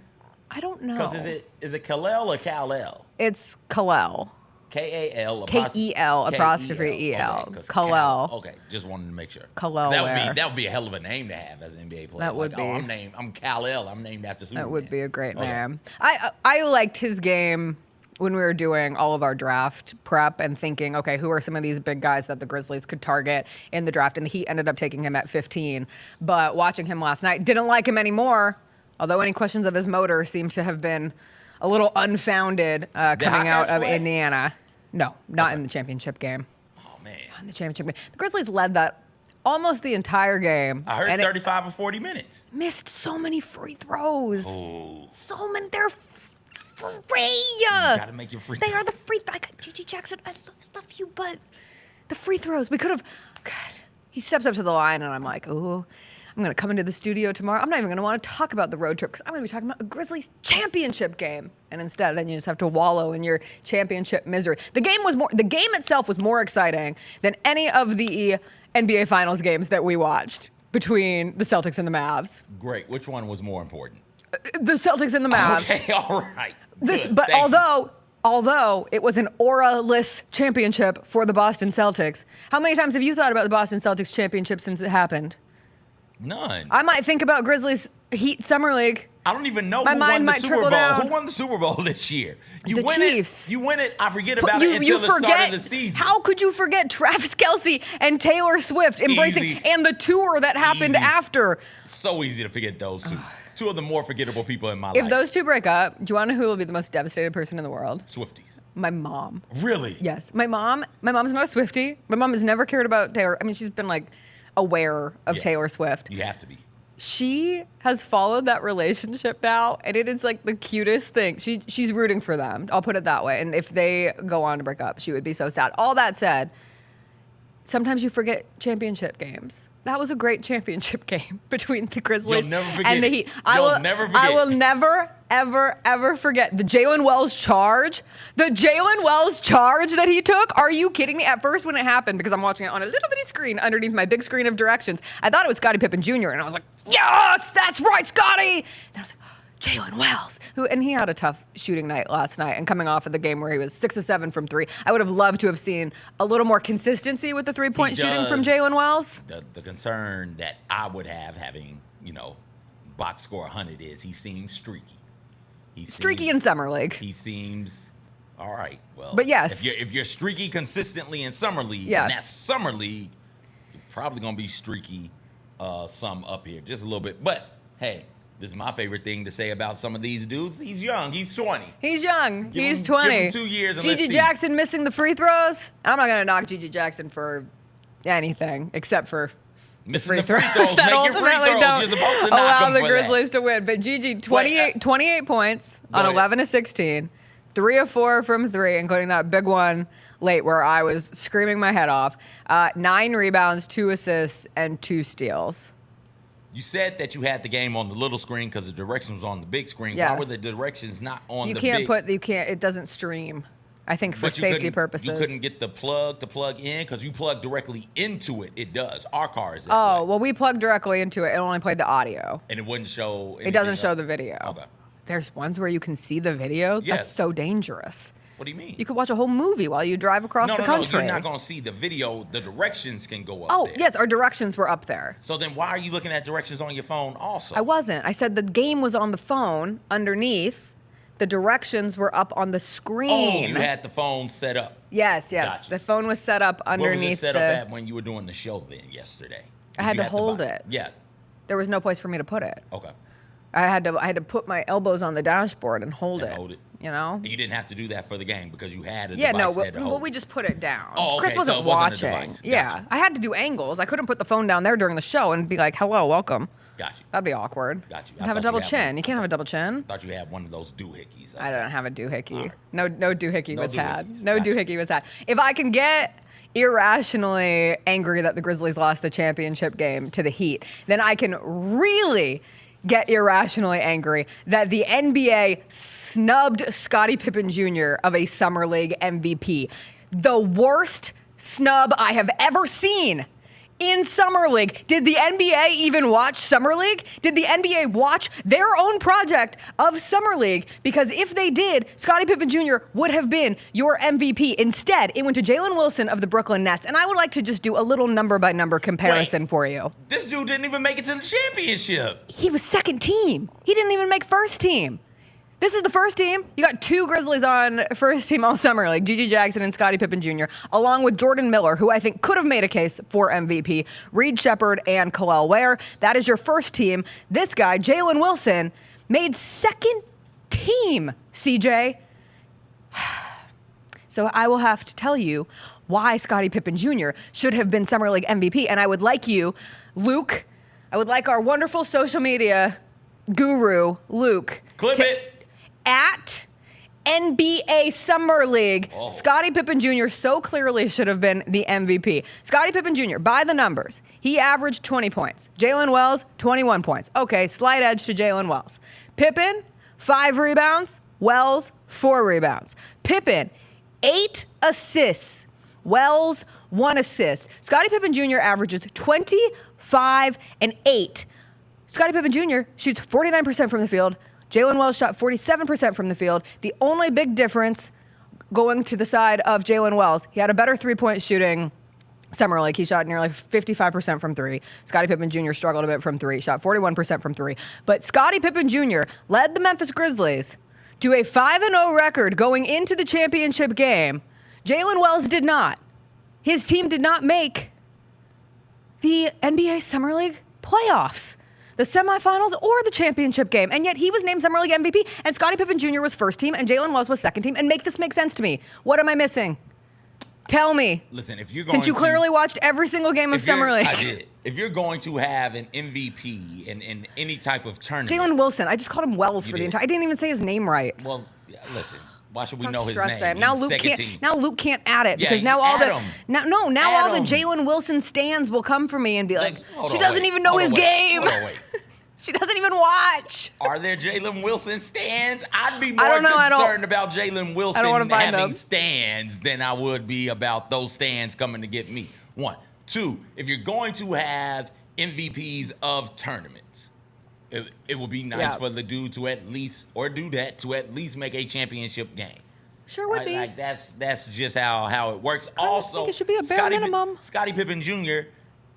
I don't know. Because is it Kal-El or Kal-El? It's Kal-El. K-A-L. K-E-L apostrophe E-L. Okay, Kal-El. Okay, just wanted to make sure. Kal-El. That would be a hell of a name to have as an NBA player. That would be. Oh, I'm Kal-El. I'm named after Superman. That would be a great name. I liked his game when we were doing all of our draft prep and thinking, okay, who are some of these big guys that the Grizzlies could target in the draft? And the Heat ended up taking him at 15. But watching him last night, didn't like him anymore. Although any questions of his motor seem to have been a little unfounded coming out of Indiana. No, not in the championship game. Oh, man. Not in the championship game. The Grizzlies led that almost the entire game. I heard 35 or 40 minutes. Missed so many free throws. Oh. So many. They're free. You gotta make your free throws. They are the free. Gigi Jackson, I love you, but the free throws. We could have. God. He steps up to the line, and I'm like, ooh. I'm going to come into the studio tomorrow. I'm not even going to want to talk about the road trip because I'm going to be talking about a Grizzlies championship game. And instead, then you just have to wallow in your championship misery. The game itself was more exciting than any of the NBA Finals games that we watched between the Celtics and the Mavs. Great. Which one was more important? The Celtics and the Mavs. Okay, all right. But although it was an aura-less championship for the Boston Celtics, how many times have you thought about the Boston Celtics championship since it happened? None. I might think about Grizzlies Heat Summer League. I don't even know My who mind won the might Super trickle Bowl. down. Who won the Super Bowl this year? The Chiefs. You win it. I forget about it until the start of the season. How could you forget Travis Kelce and Taylor Swift embracing and the tour that happened after? So easy to forget those two. Two of the more forgettable people in my life. If those two break up, do you want to know who will be the most devastated person in the world? Swifties. My mom. Really? Yes. My mom's not a Swiftie. My mom has never cared about Taylor. I mean, she's been like aware of Taylor Swift. You have to be. She has followed that relationship now, and it is like the cutest thing. She's rooting for them. I'll put it that way. And if they go on to break up, she would be so sad. All that said, sometimes you forget championship games. That was a great championship game between the Grizzlies and the Heat. I will never, ever, ever forget the Jalen Wells charge. The Jalen Wells charge that he took. Are you kidding me? At first when it happened, because I'm watching it on a little bitty screen underneath my big screen of directions, I thought it was Scottie Pippen Jr. And I was like, yes, that's right, Scottie. And I was like, Jalen Wells, and he had a tough shooting night last night and coming off of the game where he was 6 of 7 from 3. I would have loved to have seen a little more consistency with the three-point shooting from Jalen Wells. The concern that I would have having, box score 100 is he seems streaky. Streaky in Summer League. He seems all right. Well, but yes, if you're streaky consistently in Summer League, and that's Summer League, you're probably gonna be streaky some up here, just a little bit. But hey, this is my favorite thing to say about some of these dudes. He's young. He's 20. He's young. He's 20. Give him 2 years. And Gigi Jackson missing the free throws. I'm not gonna knock Gigi Jackson for anything except for missing the free throws that ultimately don't allow the Grizzlies to win. But Gigi, 28 points on 11 of 16, 3 of 4 from 3, including that big one late where I was screaming my head off. 9 rebounds, 2 assists, and 2 steals. You said that you had the game on the little screen because the directions was on the big screen. Yes. Why were the directions not on the big? You can't. It doesn't stream. I think for safety purposes. You couldn't get the plug to plug in because you plug directly into it. It does. Our car is that way. Well, we plugged directly into it. It only played the audio. And it wouldn't show. It doesn't show the video. Okay. There's ones where you can see the video. Yes. That's so dangerous. What do you mean? You could watch a whole movie while you drive across the country. No, you're not going to see the video. The directions can go up there. Yes, our directions were up there. So then why are you looking at directions on your phone also? I wasn't. I said the game was on the phone underneath. The directions were up on the screen. Oh, you had the phone set up. Yes. Gotcha. The phone was set up underneath. Where was it set up at when you were doing the show then yesterday? I had to hold it. Yeah. There was no place for me to put it. Okay. I had to put my elbows on the dashboard and hold it. you know? You didn't have to do that for the game because you had a Yeah, device no, there to but hold. we just put it down. Oh, okay, Chris so wasn't it wasn't a watching. device. Yeah, Gotcha. I had to do angles. I couldn't put the phone down there during the show and be like, hello, welcome. Got you. That'd be awkward. Got you. I'd have a double chin. You can't have a double chin. Thought you had one of those doohickeys. I don't have a doohickey. No doohickey No was had. doohickeys. No doohickey was had. If I can get irrationally angry that the Grizzlies lost the championship game to the Heat, then I can really get irrationally angry that the NBA snubbed Scottie Pippen Jr. of a Summer League MVP. The worst snub I have ever seen in Summer League. Did the NBA even watch Summer League? Did the NBA watch their own project of Summer League? Because if they did, Scottie Pippen Jr. would have been your MVP. Instead, it went to Jalen Wilson of the Brooklyn Nets. And I would like to just do a little number-by-number comparison for you. This dude didn't even make it to the championship. He was second team. He didn't even make first team. This is the first team. You got two Grizzlies on first team all summer, like Gigi Jackson and Scottie Pippen Jr., along with Jordan Miller, who I think could have made a case for MVP, Reed Shepherd, and Khalil Ware. That is your first team. This guy, Jalen Wilson, made second team, CJ. So I will have to tell you why Scottie Pippen Jr. should have been Summer League MVP. And I would like you, Luke, I would like our wonderful social media guru, Luke. Clip it. At NBA Summer League, Scottie Pippen Jr. so clearly should have been the MVP. Scottie Pippen Jr., by the numbers, he averaged 20 points. Jalen Wells, 21 points. Okay, slight edge to Jalen Wells. Pippen, 5 rebounds. Wells, 4 rebounds. Pippen, 8 assists. Wells, 1 assist. Scottie Pippen Jr. averages 25 and 8. Scottie Pippen Jr. shoots 49% from the field. Jalen Wells shot 47% from the field. The only big difference going to the side of Jalen Wells, he had a better three-point shooting Summer League. He shot nearly 55% from three. Scottie Pippen Jr. struggled a bit from three, shot 41% from three. But Scottie Pippen Jr. led the Memphis Grizzlies to a 5-0 record going into the championship game. Jalen Wells did not. His team did not make the NBA Summer League playoffs, the semifinals, or the championship game. And yet he was named Summer League MVP, and Scottie Pippen Jr. was first team, and Jalen Wells was second team. And make this make sense to me. What am I missing? Tell me. Listen, if you're going Since you clearly watched every single game of Summer League. I did. If you're going to have an MVP in any type of tournament. Jalen Wilson. I just called him Wells for the entire. I didn't even say his name right. Well, listen. Why should we That's know his stressed name? I am. Now He's Luke second can't. team. Now Luke can't add it Yeah, because now all add the him. now all the him. Jalen Wilson stands will come for me and be like, Hold she on, doesn't wait. even know Hold his on, wait. game. Hold on, wait. She doesn't even watch. Are there Jalen Wilson stands? I'd be more I don't know. concerned about Jalen Wilson wanna find having them. stands than I would be about those stands coming to get me. 1. 2, if you're going to have MVPs of tournaments, it would be nice for the dude to at least, or do that, to at least make a championship game. Sure would be. Like that's just how it works. Also, think it should be a bare minimum. Scottie Pippen Jr.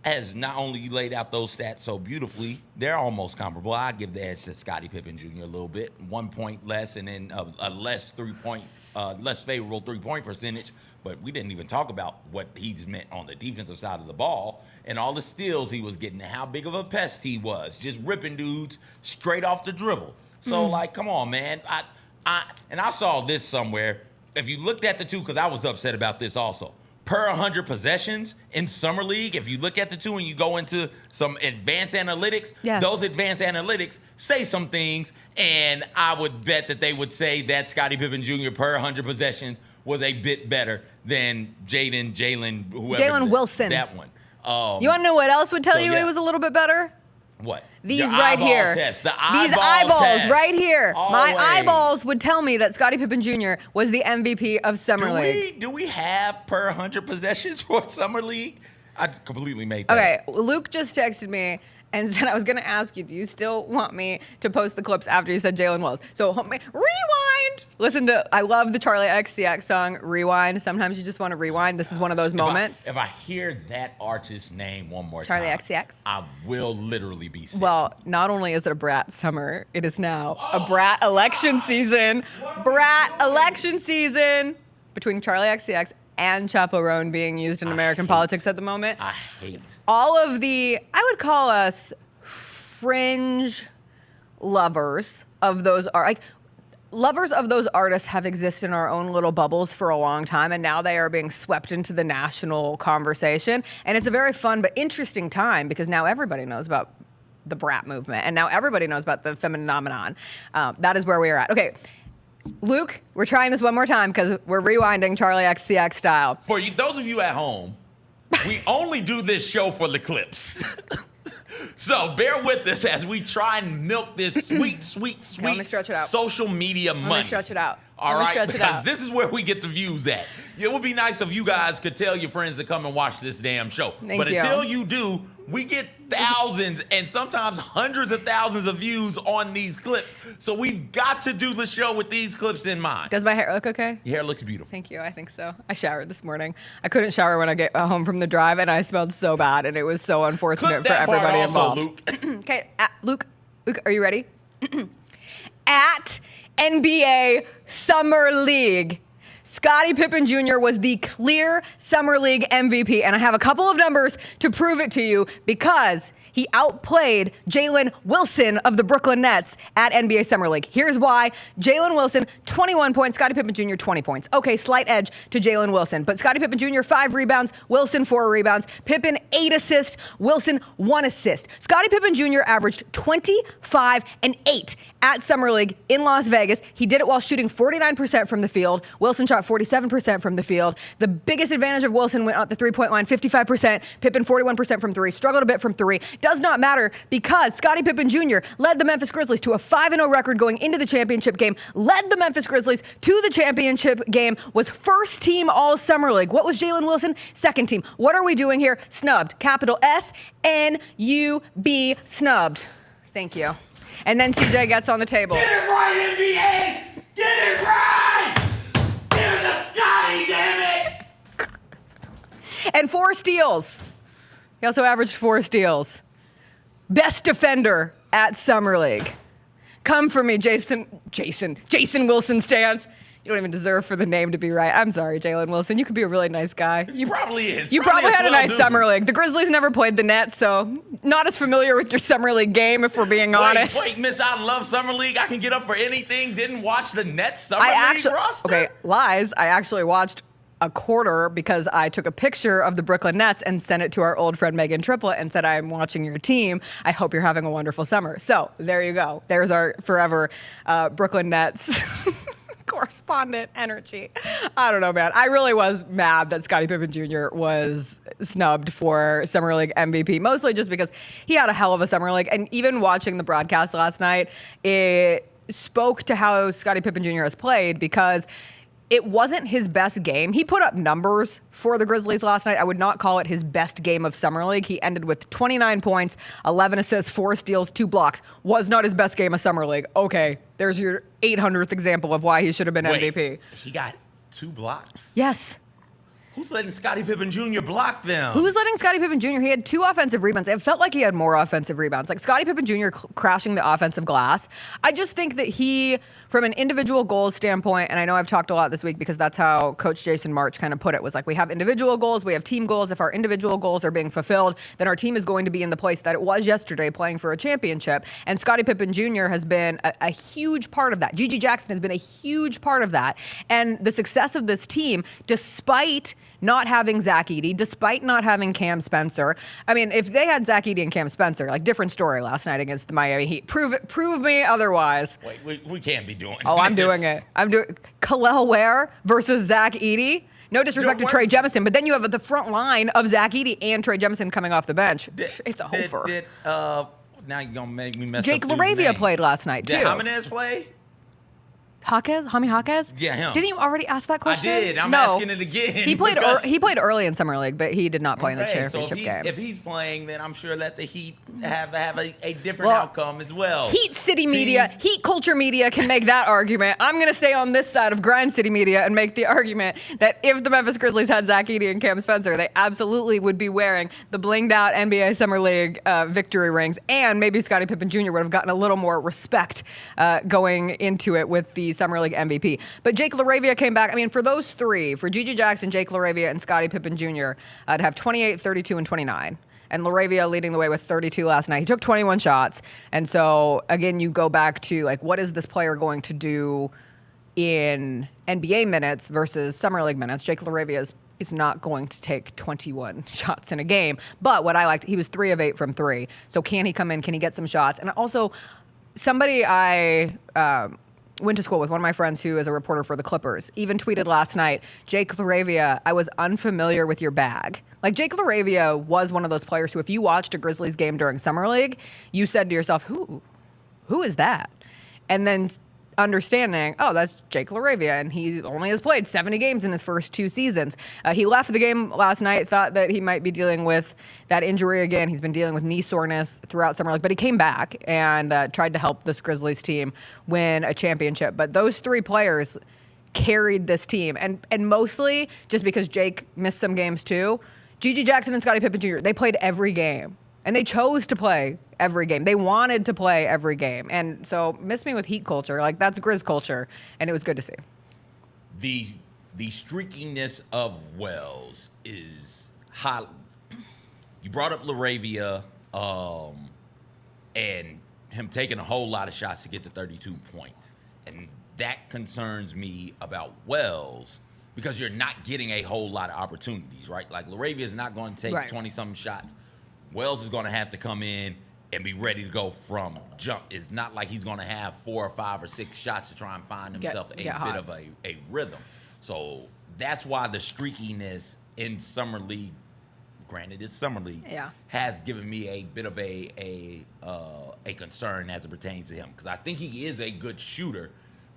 has not only laid out those stats so beautifully, they're almost comparable. I give the edge to Scottie Pippen Jr. a little bit, 1 point less, and then a less favorable 3-point percentage. But we didn't even talk about what he's meant on the defensive side of the ball and all the steals he was getting and how big of a pest he was, just ripping dudes straight off the dribble. So like, come on, man. I saw this somewhere. If you looked at the two, because I was upset about this also. Per 100 possessions in Summer League, if you look at the two and you go into some advanced analytics, those advanced analytics say some things, and I would bet that they would say that Scottie Pippen Jr. per 100 possessions was a bit better than Jalen, whoever. Jalen Wilson. That one. You want to know what else would tell you yeah. it was a little bit better? What? These Your right eyeball here. Test, These eyeball eyeballs test. right here. My Always. eyeballs would tell me that Scottie Pippen Jr. was the MVP of Summer League. Do we have per 100 possessions for Summer League? I completely made that. Okay, Luke just texted me and said I was going to ask you, do you still want me to post the clips after you said Jalen Wells? So rewind. Listen to, I love the Charlie XCX song, Rewind. Sometimes you just want to rewind. This is one of those moments. If I hear that artist's name one more Charlie time, XCX. I will literally be sick. Well, not only is it a brat summer, it is now a brat election season. Brat election season between Charlie XCX and Chaperone being used in American politics at the moment. I hate. All of the, I would call us fringe lovers of those are like, lovers of those artists have existed in our own little bubbles for a long time, and now they are being swept into the national conversation. And it's a very fun but interesting time because now everybody knows about the brat movement, and now everybody knows about the phenomenon. That is where we are at. Okay, Luke, we're trying this one more time because we're rewinding Charlie XCX style. For you, those of you at home, we only do this show for the clips. So bear with us as we try and milk this sweet Let me stretch it out. social media money. Let me stretch it out. All Let me right, stretch it because out. this is where we get the views at. It would be nice if you guys could tell your friends to come and watch this damn show. Thank you. Until you do, we get thousands and sometimes hundreds of thousands of views on these clips. So we've got to do the show with these clips in mind. Does my hair look okay? Your hair looks beautiful. Thank you. I think so. I showered this morning. I couldn't shower when I get home from the drive, and I smelled so bad, and it was so unfortunate Clip for that part everybody also, involved. Luke. Okay, Luke, are you ready? At NBA Summer League, Scottie Pippen Jr. was the clear Summer League MVP, and I have a couple of numbers to prove it to you because he outplayed Jalen Wilson of the Brooklyn Nets at NBA Summer League. Here's why. Jalen Wilson, 21 points. Scottie Pippen Jr., 20 points. Okay, slight edge to Jalen Wilson. But Scottie Pippen Jr., 5 rebounds. Wilson, 4 rebounds. Pippen, 8 assists. Wilson, 1 assist. Scottie Pippen Jr. averaged 25 and 8 at Summer League in Las Vegas. He did it while shooting 49% from the field. Wilson shot 47% from the field. The biggest advantage of Wilson went at the three-point line, 55%. Pippen, 41% from 3. Struggled a bit from 3. Does not matter because Scottie Pippen Jr. led the Memphis Grizzlies to a 5-0 record going into the championship game, led the Memphis Grizzlies to the championship game, was first team all Summer League. What was Jalen Wilson? Second team. What are we doing here? Snubbed. Capital S-N-U-B, snubbed. Thank you. And then CJ gets on the table. Get it right, NBA! Get it right! Give it to Scotty, damn it! And 4 steals. He also averaged 4 steals. Best defender at Summer League. Come for me, Jason Wilson stands. You don't even deserve for the name to be right. I'm sorry, Jalen Wilson. You could be a really nice guy. He probably is. You probably had a nice dude. Summer League. The Grizzlies never played the Nets, so not as familiar with your Summer League game, if we're being honest. Wait, miss, I love Summer League. I can get up for anything. Didn't watch the Nets Summer League roster? Okay, lies. I actually watched a quarter because I took a picture of the Brooklyn Nets and sent it to our old friend Megan Triplett and said, I'm watching your team. I hope you're having a wonderful summer. So there you go. There's our forever Brooklyn Nets correspondent energy. I don't know, man. I really was mad that Scottie Pippen Jr. was snubbed for Summer League MVP, mostly just because he had a hell of a Summer League. And even watching the broadcast last night, it spoke to how Scottie Pippen Jr. has played because it wasn't his best game. He put up numbers for the Grizzlies last night. I would not call it his best game of Summer League. He ended with 29 points, 11 assists, 4 steals, 2 blocks. Was not his best game of Summer League. Okay, there's your 800th example of why he should have been MVP. He got 2 blocks? Yes. Who's letting Scottie Pippen Jr. block them? Who's letting Scottie Pippen Jr.? He had 2 offensive rebounds. It felt like he had more offensive rebounds. Like Scottie Pippen Jr. crashing the offensive glass. I just think that he, from an individual goals standpoint, and I know I've talked a lot this week because that's how Coach Jason March kind of put it, was like we have individual goals, we have team goals. If our individual goals are being fulfilled, then our team is going to be in the place that it was yesterday playing for a championship. And Scottie Pippen Jr. has been a huge part of that. Gigi Jackson has been a huge part of that. And the success of this team, despite not having Zach Edey, despite not having Cam Spencer. I mean, if they had Zach Edey and Cam Spencer, like different story last night against the Miami Heat. Prove me otherwise. Wait, we can't be doing Oh, I'm this. doing it. I'm doing Khalil Ware versus Zach Edey. No disrespect to Trey Jemison, but then you have the front line of Zach Edey and Trey Jemison coming off the bench. It's a hofer. Now you're going to make me mess Jake up. LaRavia played last night, too. Did Jimenez play? Hami Jaquez? Yeah, him. Didn't you already ask that question? I did. I'm no. asking it again. He played he played early in Summer League, but he did not play in the championship game. If he's playing, then I'm sure that the Heat have a different outcome as well. Heat City Media, Heat Culture Media can make that argument. I'm going to stay on this side of Grind City Media and make the argument that if the Memphis Grizzlies had Zach Edey and Cam Spencer, they absolutely would be wearing the blinged out NBA Summer League victory rings, and maybe Scottie Pippen Jr. would have gotten a little more respect going into it with the Summer League MVP. But Jake LaRavia came back. I mean, for those 3, for Gigi Jackson, Jake LaRavia, and Scottie Pippen Jr., to have 28, 32, and 29. and LaRavia leading the way with 32 last night. He took 21 shots. And so, again, you go back to, like, what is this player going to do in NBA minutes versus Summer League minutes? Jake LaRavia is not going to take 21 shots in a game. But what I liked, he was 3 of 8 from 3. So can he come in? Can he get some shots? And also, somebody I went to school with, one of my friends who is a reporter for the Clippers, even tweeted last night, Jake LaRavia, I was unfamiliar with your bag. Like, Jake LaRavia was one of those players who, if you watched a Grizzlies game during Summer League, you said to yourself, who is that? And then understanding, oh, that's Jake LaRavia, and he only has played 70 games in his first 2 seasons. He left the game last night, thought that he might be dealing with that injury again. He's been dealing with knee soreness throughout Summer League, but he came back and tried to help this Grizzlies team win a championship. But those 3 players carried this team, and mostly just because Jake missed some games too. Gigi Jackson and Scottie Pippen Jr., they played every game. And they chose to play every game. They wanted to play every game. And so, miss me with Heat culture. Like, that's Grizz culture. And it was good to see. The streakiness of Wells is high. You brought up LaRavia and him taking a whole lot of shots to get to 32 points. And that concerns me about Wells because you're not getting a whole lot of opportunities, right? Like, LaRavia is not going to take 20-something shots. Wells is going to have to come in and be ready to go from jump. It's not like he's going to have 4 or 5 or 6 shots to try and find himself a bit of a rhythm. So that's why the streakiness in Summer League, granted it's Summer League, has given me a bit of a concern as it pertains to him. Because I think he is a good shooter,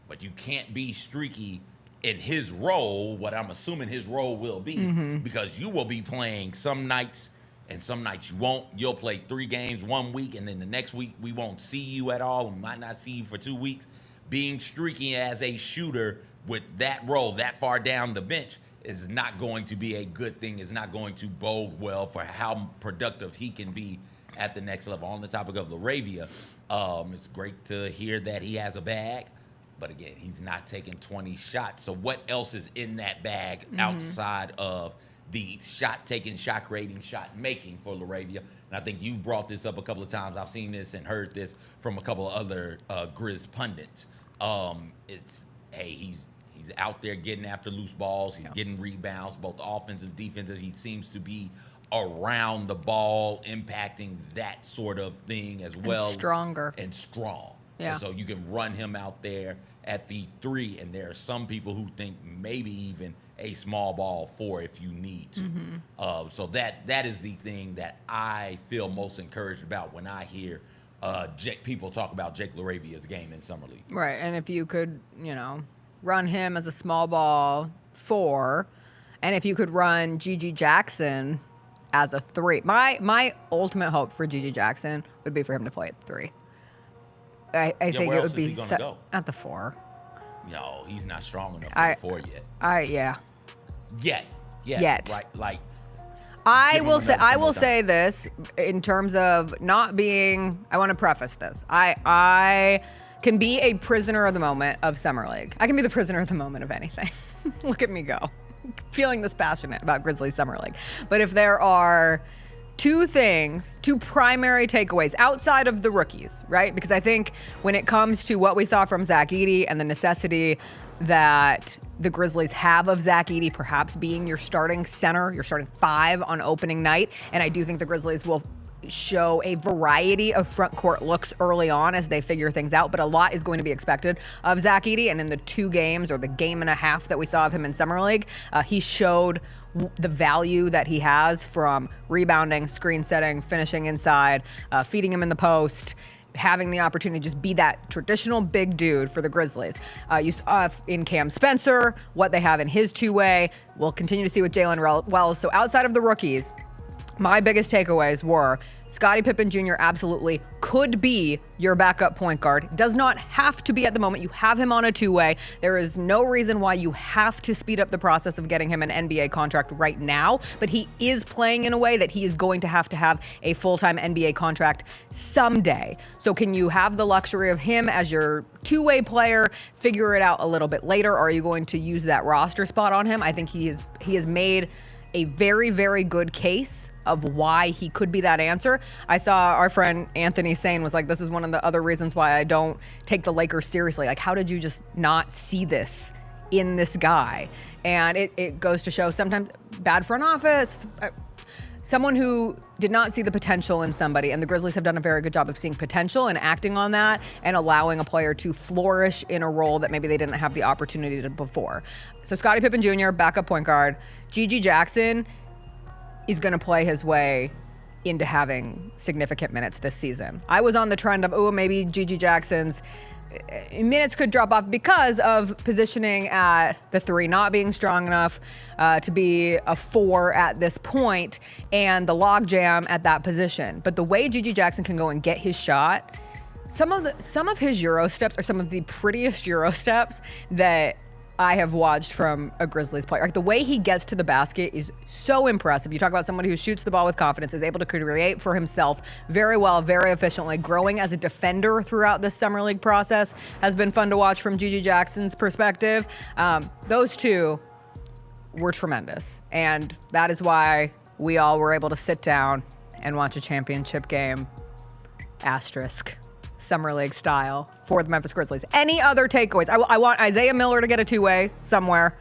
but you can't be streaky in his role, what I'm assuming his role will be, because you will be playing some nights and some nights you won't. You'll play 3 games one week, and then the next week we won't see you at all. We might not see you for 2 weeks. Being streaky as a shooter with that role that far down the bench is not going to be a good thing. It's not going to bode well for how productive he can be at the next level. On the topic of LaRavia, it's great to hear that he has a bag. But again, he's not taking 20 shots. So what else is in that bag outside of the shot taking, shot creating, shot making for LaRavia? And I think you've brought this up a couple of times. I've seen this and heard this from a couple of other Grizz pundits. He's out there getting after loose balls. He's getting rebounds, both offensive and defensive. He seems to be around the ball, impacting that sort of thing as well. And strong. Yeah. And so you can run him out there at the 3, and there are some people who think maybe even a small ball 4 if you need to. So that is the thing that I feel most encouraged about when I hear people talk about Jake LaRavia's game in Summer League. Right, and if you could, run him as a small ball 4, and if you could run Gigi Jackson as a 3. My ultimate hope for Gigi Jackson would be for him to play at 3. I think it would be at the 4. No, he's not strong enough for the 4 yet. Yet. Right, like. I will say this in terms of not being. I want to preface this. I can be a prisoner of the moment of Summer League. I can be the prisoner of the moment of anything. Look at me go, feeling this passionate about Grizzlies Summer League. But if there are 2 primary takeaways outside of the rookies, right? Because I think when it comes to what we saw from Zach Edey and the necessity that the Grizzlies have of Zach Edey perhaps being your starting center, your starting 5 on opening night, and I do think the Grizzlies will show a variety of front court looks early on as they figure things out, but a lot is going to be expected of Zach Edey, and in the 2 games or the game and a half that we saw of him in Summer League, he showed the value that he has from rebounding, screen setting, finishing inside, feeding him in the post, having the opportunity to just be that traditional big dude for the Grizzlies. You saw in Cam Spencer what they have in his 2-way. We'll continue to see with Jalen Wells. So outside of the rookies, my biggest takeaways were Scottie Pippen Jr. absolutely could be your backup point guard. Does not have to be at the moment. You have him on a 2-way. There is no reason why you have to speed up the process of getting him an NBA contract right now, but he is playing in a way that he is going to have a full-time NBA contract someday. So can you have the luxury of him as your 2-way player, figure it out a little bit later, or are you going to use that roster spot on him? I think he has made a very, very good case of why he could be that answer. I saw our friend Anthony Sane was like, this is one of the other reasons why I don't take the Lakers seriously. Like, how did you just not see this in this guy? And it goes to show sometimes bad front office, someone who did not see the potential in somebody, and the Grizzlies have done a very good job of seeing potential and acting on that and allowing a player to flourish in a role that maybe they didn't have the opportunity to before. So Scottie Pippen Jr., backup point guard. Gigi Jackson is going to play his way into having significant minutes this season. I was on the trend of, maybe Gigi Jackson's minutes could drop off because of positioning at the 3 not being strong enough to be a 4 at this point, and the logjam at that position. But the way Gigi Jackson can go and get his shot, some of his Euro steps are some of the prettiest Euro steps that I have watched from a Grizzlies player. Like, the way he gets to the basket is so impressive. You talk about somebody who shoots the ball with confidence, is able to create for himself very well, very efficiently. Growing as a defender throughout this Summer League process has been fun to watch from Gigi Jackson's perspective. Those two were tremendous. And that is why we all were able to sit down and watch a championship game, asterisk, Summer League style, for the Memphis Grizzlies. Any other takeaways? I want Isaiah Miller to get a two-way somewhere.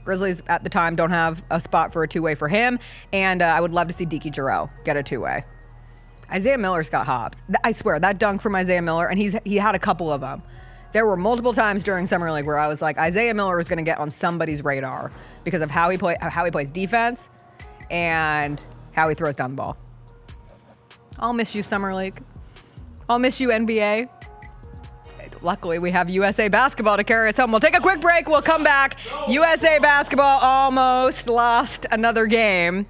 Grizzlies at the time don't have a spot for a two-way for him. And I would love to see Deke Giroux get a two-way. Isaiah Miller's got hops. I swear, that dunk from Isaiah Miller, and he had a couple of them. There were multiple times during Summer League where I was like, Isaiah Miller is going to get on somebody's radar because of how he plays defense and how he throws down the ball. I'll miss you, Summer League. I'll miss you, NBA. Luckily, we have USA basketball to carry us home. We'll take a quick break. We'll come back. USA basketball almost lost another game,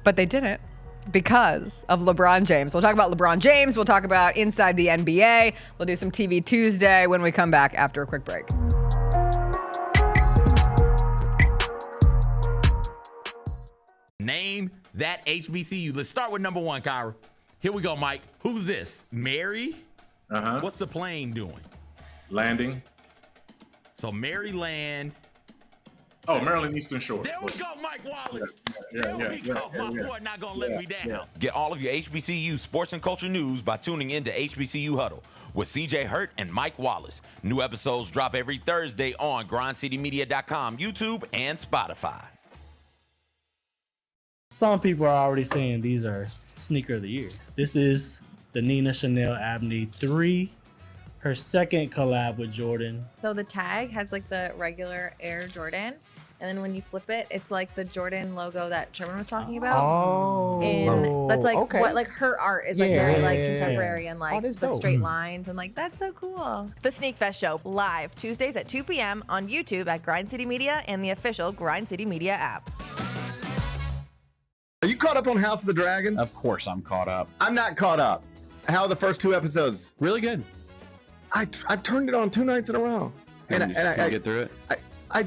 but they didn't because of LeBron James. We'll talk about LeBron James. We'll talk about inside the NBA. We'll do some TV Tuesday when we come back after a quick break. Name that HBCU. Let's start with number 1, Kyra. Here we go, Mike. Who's this? Mary? Uh-huh. What's the plane doing? Landing. So Maryland. Oh, Maryland Eastern Shore. There we go, Mike Wallace. Yeah, There we go. My boy not going to let me down. Get all of your HBCU sports and culture news by tuning in to HBCU Huddle with CJ Hurt and Mike Wallace. New episodes drop every Thursday on grindcitymedia.com, YouTube, and Spotify. Some people are already saying these are sneaker of the year. This is the Nina Chanel Abney 3, her second collab with Jordan. So the tag has like the regular Air Jordan, and then when you flip it, it's like the Jordan logo that Sherman was talking about. Oh, and that's like okay. what like her art is like very like contemporary and like that's the dope. straight lines and like that's so cool. The Sneak Fest Show, live Tuesdays at 2 p.m. on YouTube at Grind City Media and the official Grind City Media app. Are you caught up on House of the Dragon? Of course I'm caught up. I'm not caught up. How are the first 2 episodes? Really good. I've turned it on 2 nights in a row. And I get through it? I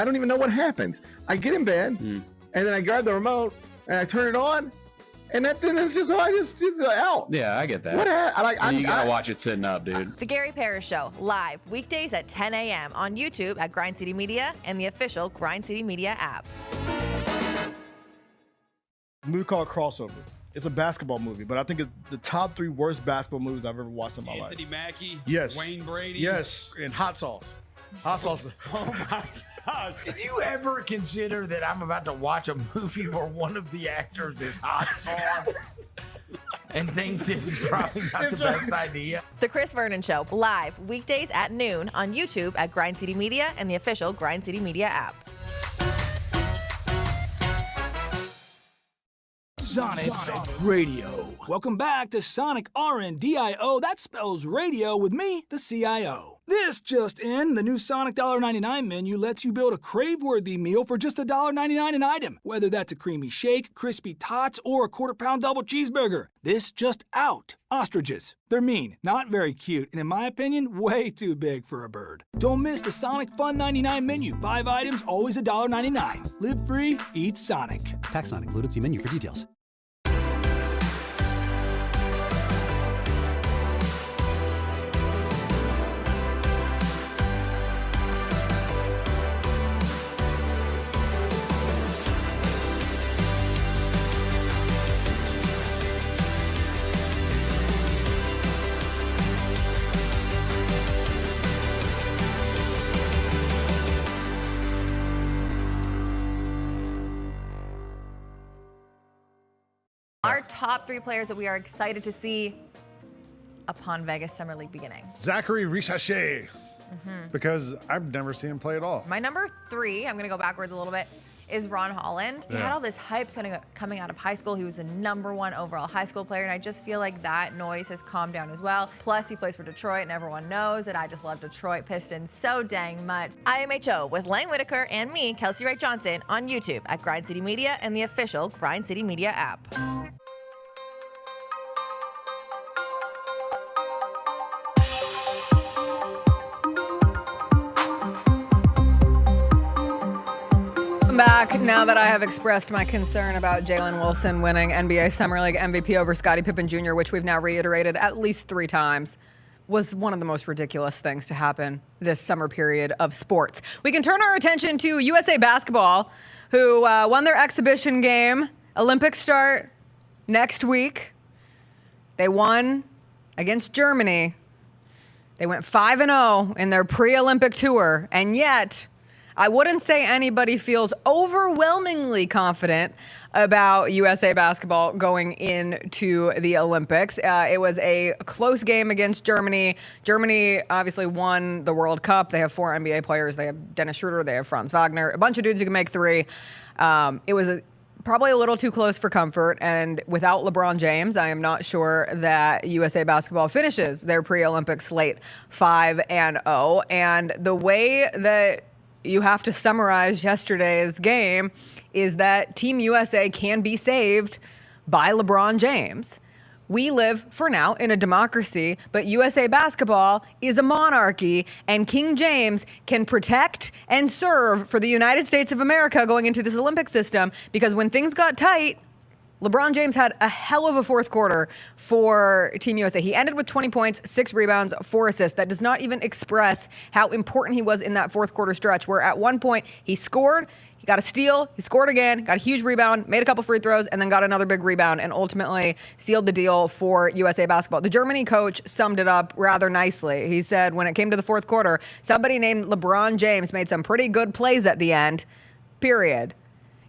don't even know what happens. I get in bed, and then I grab the remote, and I turn it on, and that's it. It's just out. Yeah, I get that. What you gotta watch it sitting up, dude. The Gary Parrish Show, live weekdays at 10 a.m. on YouTube at Grind City Media and the official Grind City Media app. Movie called Crossover. It's a basketball movie, but I think it's the top 3 worst basketball movies I've ever watched in my life. Anthony Mackie, Yes. Wayne Brady. Yes, and Hot Sauce. Hot Sauce. Oh my God. Did you ever consider that I'm about to watch a movie where one of the actors is Hot Sauce and think this is probably not the best idea? The Chris Vernon Show, live weekdays at noon on YouTube at Grind City Media and the official Grind City Media app. Sonic Radio. Welcome back to Sonic RNDIO. That spells radio with me, the CIO. This just in, the new Sonic $1.99 menu lets you build a crave-worthy meal for just $1.99 an item. Whether that's a creamy shake, crispy tots, or a quarter-pound double cheeseburger. This just out. Ostriches. They're mean, not very cute, and in my opinion, way too big for a bird. Don't miss the Sonic Fun 99 menu. 5 items, always $1.99. Live free, eat Sonic. Tax not included. See menu for details. Our top 3 players that we are excited to see upon Vegas Summer League beginning. Zachary Richachet, because I've never seen him play at all. My number 3, I'm going to go backwards a little bit, is Ron Holland. He had all this hype coming out of high school. He was the #1 overall high school player, and I just feel like that noise has calmed down as well. Plus, he plays for Detroit, and everyone knows that I just love Detroit Pistons so dang much. IMHO with Lang Whitaker and me, Kelsey Wright Johnson, on YouTube at Grind City Media and the official Grind City Media app. Back now that I have expressed my concern about Jalen Wilson winning NBA Summer League MVP over Scottie Pippen Jr., which we've now reiterated at least 3 times, was one of the most ridiculous things to happen this summer period of sports. We can turn our attention to USA Basketball, who won their exhibition game. Olympics start next week. They won against Germany. They went 5-0 in their pre-Olympic tour, and yet I wouldn't say anybody feels overwhelmingly confident about USA Basketball going into the Olympics. It was a close game against Germany. Germany obviously won the World Cup. They have 4 NBA players. They have Dennis Schroeder. They have Franz Wagner. A bunch of dudes who can make 3. It was probably a little too close for comfort. And without LeBron James, I am not sure that USA Basketball finishes their pre-Olympic slate 5-0. And the way that you have to summarize yesterday's game is that Team USA can be saved by LeBron James. We live, for now, in a democracy, but USA Basketball is a monarchy, and King James can protect and serve for the United States of America going into this Olympic system, because when things got tight, LeBron James had a hell of a fourth quarter for Team USA. He ended with 20 points, 6 rebounds, 4 assists. That does not even express how important he was in that fourth quarter stretch, where at one point he scored, he got a steal, he scored again, got a huge rebound, made a couple free throws, and then got another big rebound, and ultimately sealed the deal for USA Basketball. The Germany coach summed it up rather nicely. He said when it came to the fourth quarter, somebody named LeBron James made some pretty good plays at the end, period.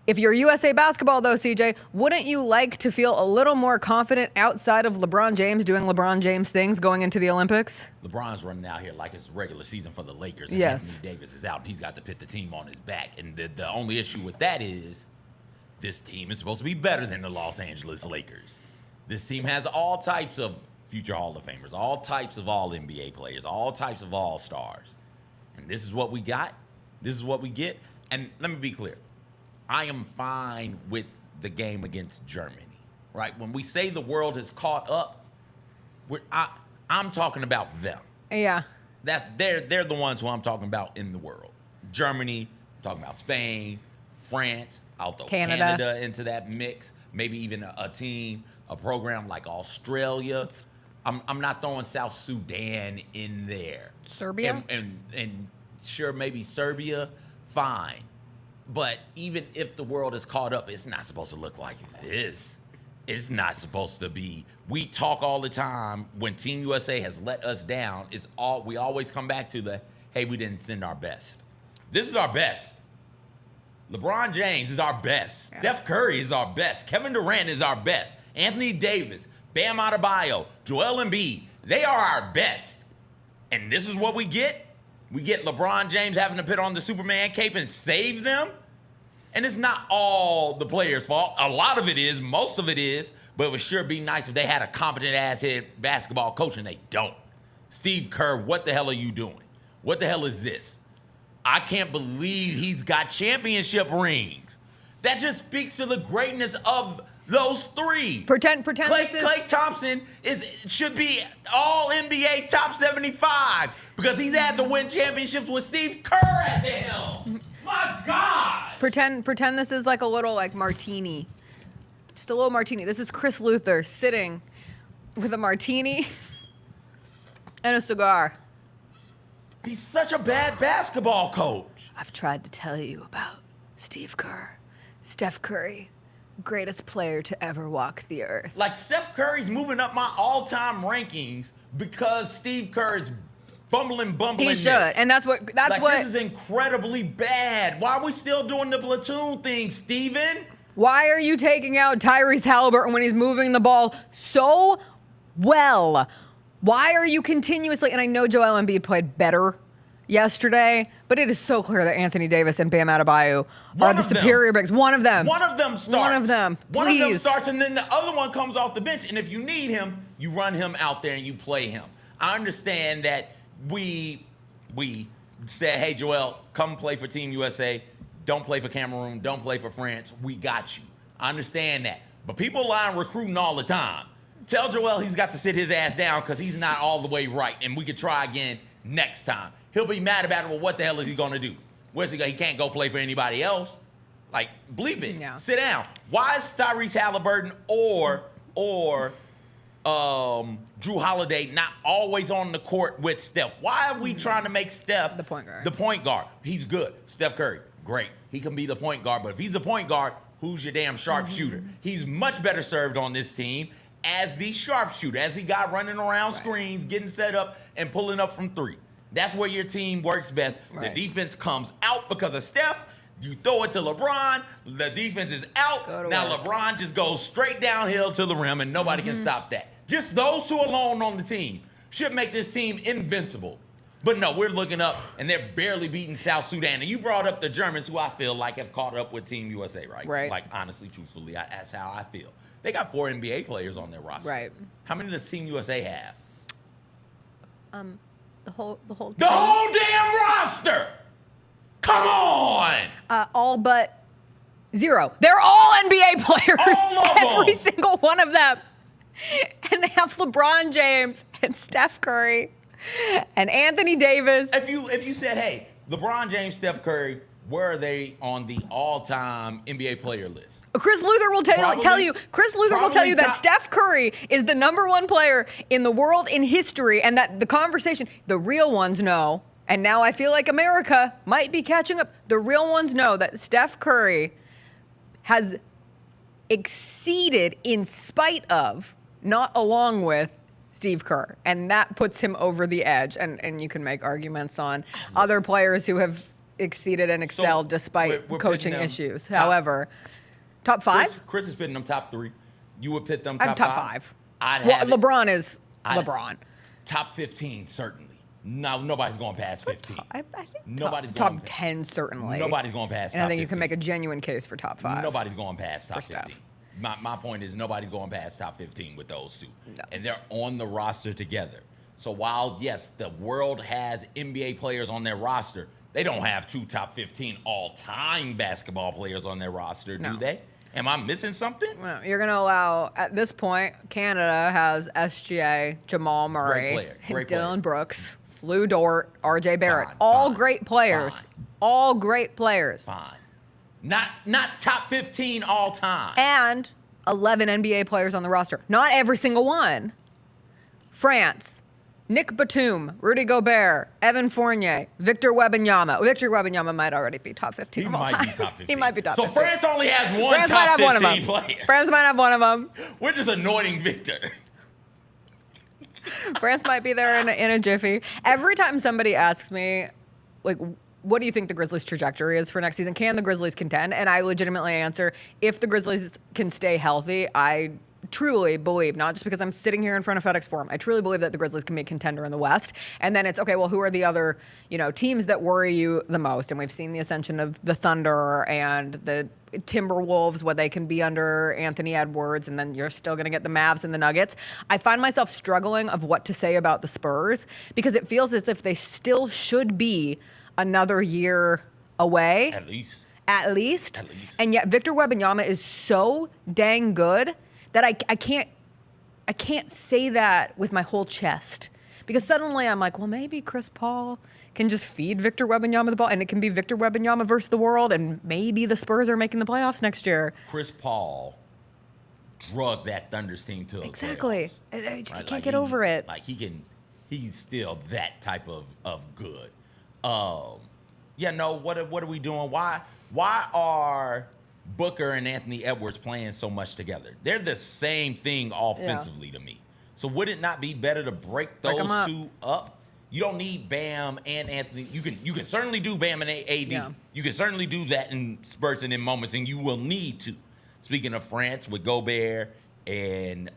If you're USA Basketball, though, CJ, wouldn't you like to feel a little more confident outside of LeBron James doing LeBron James things going into the Olympics? LeBron's running out here like it's regular season for the Lakers, and yes. Anthony Davis is out, and he's got to put the team on his back. And the only issue with that is this team is supposed to be better than the Los Angeles Lakers. This team has all types of future Hall of Famers, all types of all NBA players, all types of all-stars. And this is what we got. This is what we get. And let me be clear. I am fine with the game against Germany, right? When we say the world has caught up, I'm talking about them. Yeah. They're the ones who I'm talking about in the world. Germany, I'm talking about Spain, France, I'll throw Canada into that mix, maybe even a team, a program like Australia. I'm not throwing South Sudan in there. Serbia? And sure, maybe Serbia, fine. But even if the world is caught up, it's not supposed to look like this. It's not supposed to be. We talk all the time when Team USA has let us down. We always come back to hey, we didn't send our best. This is our best. LeBron James is our best. Yeah. Steph Curry is our best. Kevin Durant is our best. Anthony Davis, Bam Adebayo, Joel Embiid, they are our best. And this is what we get? We get LeBron James having to put on the Superman cape and save them? And it's not all the players' fault. A lot of it is, most of it is, but it would sure be nice if they had a competent-ass head basketball coach, and they don't. Steve Kerr, what the hell are you doing? What the hell is this? I can't believe he's got championship rings. That just speaks to the greatness of those 3. Pretend Klay Thompson should be all NBA top 75 because he's had to win championships with Steve Kerr at the helm. My God! Pretend this is like a little martini. Just a little martini. This is Chris Luther sitting with a martini and a cigar. He's such a bad basketball coach. I've tried to tell you about Steve Kerr, Steph Curry. Greatest player to ever walk the earth. Like Steph Curry's moving up my all-time rankings because Steve Kerr is bumbling. He should, and that's what. This is incredibly bad. Why are we still doing the platoon thing, Steven? Why are you taking out Tyrese Halliburton when he's moving the ball so well? Why are you continuously, and I know Joel Embiid played better yesterday, but it is so clear that Anthony Davis and Bam Adebayo are the superior bigs. One of them. One of them starts. One of them. One of them Please. starts, and then the other one comes off the bench. And if you need him, you run him out there and you play him. I understand that we said, hey, Joel, come play for Team USA. Don't play for Cameroon. Don't play for France. We got you. I understand that. But people lie on recruiting all the time. Tell Joel he's got to sit his ass down because he's not all the way right, and we could try again next time. He'll be mad about it. Well, what the hell is he going to do? Where's he going? He can't go play for anybody else. Like, bleep it. Yeah. Sit down. Why is Tyrese Halliburton or Drew Holiday not always on the court with Steph? Why are we trying to make Steph the point guard? The point guard. He's good. Steph Curry, great. He can be the point guard. But if he's the point guard, who's your damn sharpshooter? He's much better served on this team as the sharpshooter, as he got running around screens, getting set up, and pulling up from three. That's where your team works best. The defense comes out because of Steph. You throw it to LeBron. The defense is out. Now LeBron just goes straight downhill to the rim, and nobody can stop that. Just those two alone on the team should make this team invincible. But no, we're looking up, and they're barely beating South Sudan. And you brought up the Germans, who I feel like have caught up with Team USA, right? Right. Like, honestly, truthfully, that's how I feel. They got 4 NBA players on their roster. Right. How many does Team USA have? The whole damn roster. Come on. All but 0. They're all NBA players. All of Every them. single one of them. And they have LeBron James and Steph Curry and Anthony Davis. If you said, hey, LeBron James, Steph Curry, where are they on the all-time NBA player list? Chris Luther will tell you. Chris Luther will tell you that Steph Curry is the #1 player in the world in history, and that the conversation, the real ones know, and now I feel like America might be catching up. The real ones know that Steph Curry has exceeded, in spite of, not along with, Steve Kerr, and that puts him over the edge. And you can make arguments on other players who have exceeded and excelled despite coaching issues. However, top 5? Chris is pitting them top 3. You would pit them I'm top 5. I'd well, have LeBron is LeBron. Top 15, certainly. No, nobody's going past 15. I think nobody's top going 10, certainly. Nobody's going past and top 15. I think you can make a genuine case for top 5. Nobody's going past top 15. My point is nobody's going past top 15 with those two. No. And they're on the roster together. So while, yes, the world has NBA players on their roster, they don't have 2 top 15 all-time basketball players on their roster, do they? Am I missing something? No, you're going to allow, at this point, Canada has SGA, Jamal Murray, Dylan Brooks, Lou Dort, RJ Barrett. All great players. All great players. Fine. Not top 15 all time. And 11 NBA players on the roster. Not every single one. France, Nick Batum, Rudy Gobert, Evan Fournier, Victor Wembanyama. Victor Wembanyama might already be top 15 of all time. He might be top 15. He might be top 15. So France only has one top 15 player. France might have one of them. We're just anointing Victor. France might be there in a jiffy. Every time somebody asks me, like, what do you think the Grizzlies' trajectory is for next season? Can the Grizzlies contend? And I legitimately answer, if the Grizzlies can stay healthy, I truly believe, not just because I'm sitting here in front of FedEx Forum, I truly believe that the Grizzlies can be a contender in the West. And then it's, okay, well, who are the other, teams that worry you the most? And we've seen the ascension of the Thunder and the Timberwolves, what they can be under Anthony Edwards, and then you're still going to get the Mavs and the Nuggets. I find myself struggling of what to say about the Spurs, because it feels as if they still should be another year away. At least. And yet Victor Wembanyama is so dang good that I can't say that with my whole chest. Because suddenly I'm like, well, maybe Chris Paul can just feed Victor Wembanyama the ball, and it can be Victor Wembanyama versus the world, and maybe the Spurs are making the playoffs next year. Chris Paul drug that Thunder team to a Exactly. playoffs, You can't get over it. Like he's still that type of good. What are we doing? Why are Booker and Anthony Edwards playing so much together? They're the same thing offensively to me. So would it not be better to break those two up? You don't need Bam and Anthony. You can certainly do Bam and AD. Yeah. You can certainly do that in spurts and in moments, and you will need to. Speaking of France, with Gobert and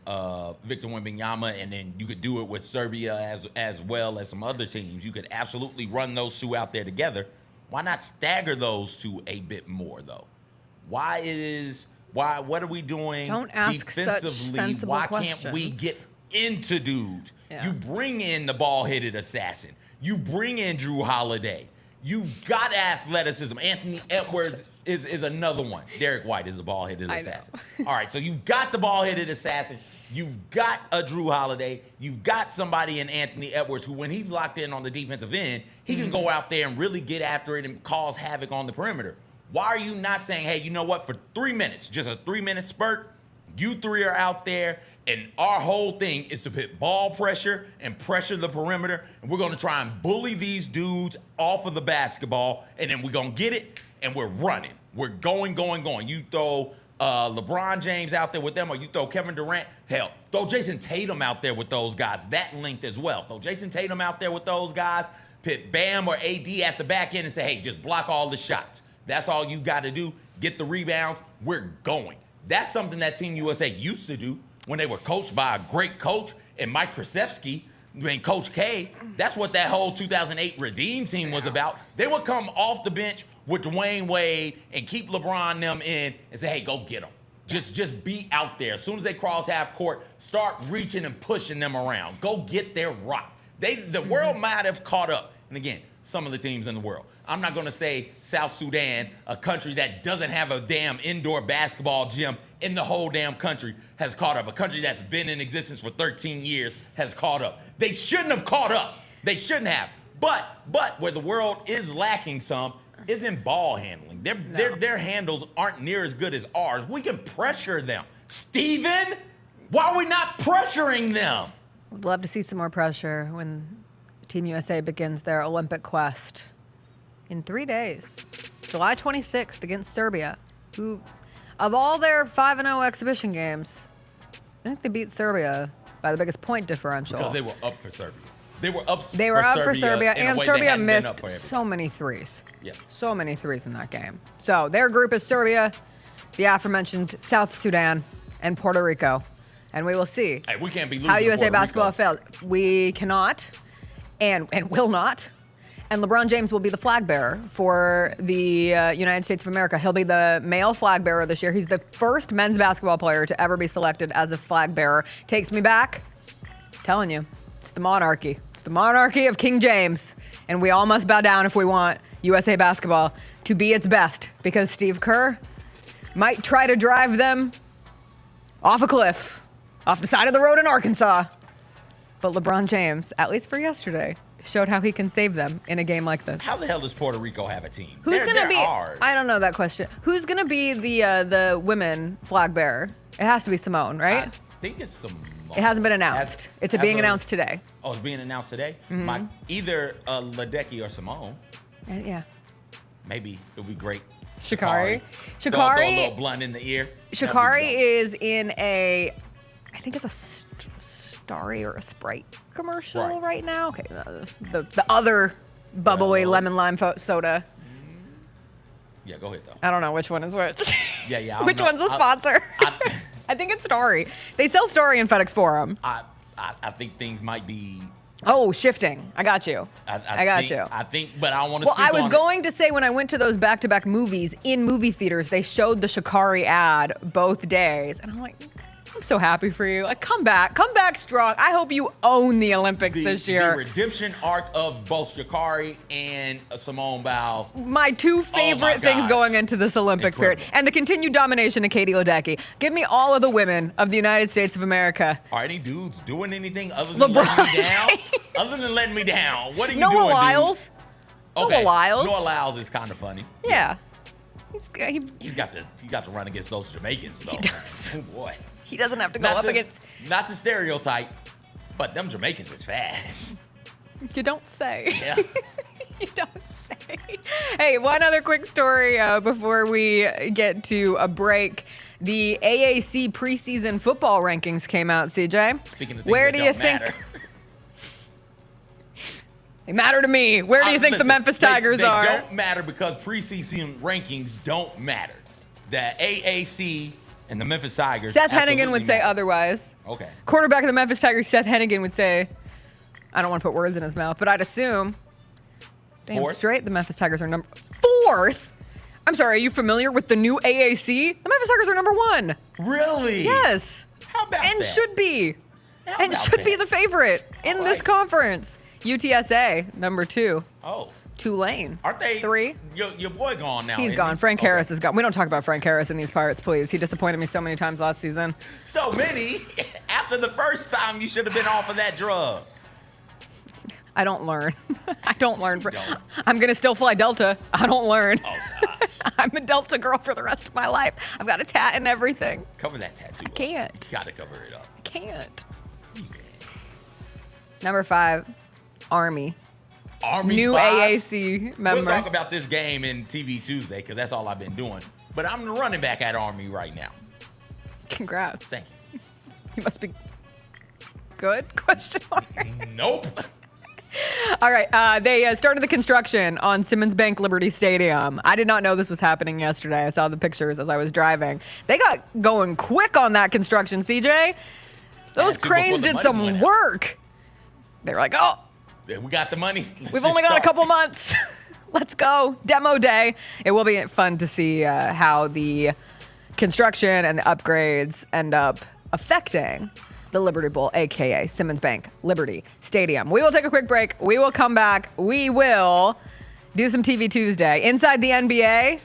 Victor Wembanyama, and then you could do it with Serbia as well as some other teams. You could absolutely run those two out there together. Why not stagger those two a bit more, though? What are we doing Don't ask defensively? such sensible Why questions. can't we get into dudes? Yeah. You bring in the ball-headed assassin. You bring in Drew Holiday. You've got athleticism. Anthony Edwards is another one. Derek White is a ball-headed assassin. All right, so you've got the ball-headed assassin. You've got a Drew Holiday. You've got somebody in Anthony Edwards who, when he's locked in on the defensive end, he can go out there and really get after it and cause havoc on the perimeter. Why are you not saying, hey, you know what, for 3 minutes, just a 3-minute spurt, you three are out there, and our whole thing is to put ball pressure and pressure the perimeter, and we're going to try and bully these dudes off of the basketball, and then we're going to get it, and we're running. We're going. You throw LeBron James out there with them, or you throw Kevin Durant. Hell, throw Jason Tatum out there with those guys, that length as well. Throw Jason Tatum out there with those guys, put Bam or AD at the back end and say, hey, just block all the shots. That's all you got to do. Get the rebounds. We're going. That's something that Team USA used to do when they were coached by a great coach and Mike Krzyzewski and Coach K. That's what that whole 2008 Redeem team was about. They would come off the bench with Dwayne Wade and keep LeBron them in and say, hey, go get them. Just be out there. As soon as they cross half court, start reaching and pushing them around. Go get their rock. The world might have caught up. And again, some of the teams in the world. I'm not going to say South Sudan, a country that doesn't have a damn indoor basketball gym in the whole damn country, has caught up. A country that's been in existence for 13 years has caught up. They shouldn't have caught up. They shouldn't have. But where the world is lacking some is in ball handling. Their handles aren't near as good as ours. We can pressure them. Steven, why are we not pressuring them? Would love to see some more pressure when Team USA begins their Olympic quest in 3 days. July 26th against Serbia, who, of all their 5-0 exhibition games, I think they beat Serbia by the biggest point differential. Because they were up for Serbia. They were up for Serbia, and Serbia missed so so many threes. Yeah. So many threes in that game. So their group is Serbia, the aforementioned South Sudan, and Puerto Rico. And we will see Hey, we can't be losing how to USA Puerto basketball Rico. failed. We cannot and will not. And LeBron James will be the flag bearer for the United States of America. He'll be the male flag bearer this year. He's the first men's basketball player to ever be selected as a flag bearer. Takes me back. I'm telling you, it's the monarchy. It's the monarchy of King James. And we all must bow down if we want USA basketball to be its best, because Steve Kerr might try to drive them off a cliff, off the side of the road in Arkansas. But LeBron James, at least for yesterday, showed how he can save them in a game like this. How the hell does Puerto Rico have a team? Who's They're- gonna they're be? ours. I don't know that question. Who's gonna be the women flag bearer? It has to be Simone, right? I think it's Simone. It hasn't been announced. It's being announced today. Oh, it's being announced today? Mhm. Either Ledecky or Simone. Yeah. Maybe it'll be great. Sha'Carri. Throw a little blunt in the ear. Sha'Carri is in I think it's a Starry or a Sprite commercial right now. Okay, the other bubbly lemon lime soda. Yeah, go ahead though. I don't know which one is which. Yeah, I don't Which know. one's the sponsor? I think it's Starry. They sell Starry in FedEx Forum. I think things might be. Oh, shifting. I got you. I got you. I think, but I don't want to. Well, I was going to say when I went to those back-to-back movies in movie theaters, they showed the Sha'Carri ad both days, and I'm like, I'm so happy for you. Like, come back strong. I hope you own the Olympics this year. The redemption arc of both Sha'Carri and Simone Biles. My two favorite things going into this Olympics period, and the continued domination of Katie Ledecky. Give me all of the women of the United States of America. Are any dudes doing anything other than letting me down? Other than letting me down, what are you doing, Noah Lyles. dude? Okay, Noah Lyles. Noah Lyles is kind of funny. Yeah. He's got to run against those Jamaicans though. He does. Oh boy. He doesn't have to go up against. Not the stereotype, but them Jamaicans is fast. You don't say. Yeah. You don't say. Hey, one other quick story before we get to a break. The AAC preseason football rankings came out, CJ. Speaking of things Where that do you don't think? matter. They matter to me. Where do you think the Listen, Memphis Tigers they are? don't matter because preseason rankings don't matter. The AAC And the Memphis Tigers. Seth Hennigan absolutely would say matter. otherwise. Okay. Quarterback of the Memphis Tigers, Seth Hennigan would say, I don't want to put words in his mouth, but I'd assume, damn Fourth? straight, the Memphis Tigers are number 4th. I'm sorry, are you familiar with the new AAC? The Memphis Tigers are number 1. Really? Yes. How about and that? should be. How and about should be that? the favorite in this conference. UTSA, number 2. Oh. Tulane. Aren't they 3. Your boy gone now? He's isn't gone. he? Frank Okay. Harris is gone. We don't talk about Frank Harris in these parts, please. He disappointed me so many times last season. So many. After the first time, you should have been off of that drug. I don't learn. I don't learn. I'm going to still fly Delta. I don't learn. Oh, gosh. I'm a Delta girl for the rest of my life. I've got a tat and everything. Cover that tattoo. I can't. You got to cover it up. I can't. Number 5, Army. Army's New 5. AAC member. We'll talk about this game in TV Tuesday because that's all I've been doing. But I'm the running back at Army right now. Congrats. Thank you. You must be good? Question mark. Nope. All right. They started the construction on Simmons Bank Liberty Stadium. I did not know this was happening yesterday. I saw the pictures as I was driving. They got going quick on that construction, CJ. Those cranes did some work. They were like, oh, Yeah, we got the money. we've only got a couple months. Let's go. Demo day. It will be fun to see how the construction and the upgrades end up affecting the Liberty Bowl, a.k.a. Simmons Bank Liberty Stadium. We will take a quick break. We will come back. We will do some TV Tuesday. Inside the NBA,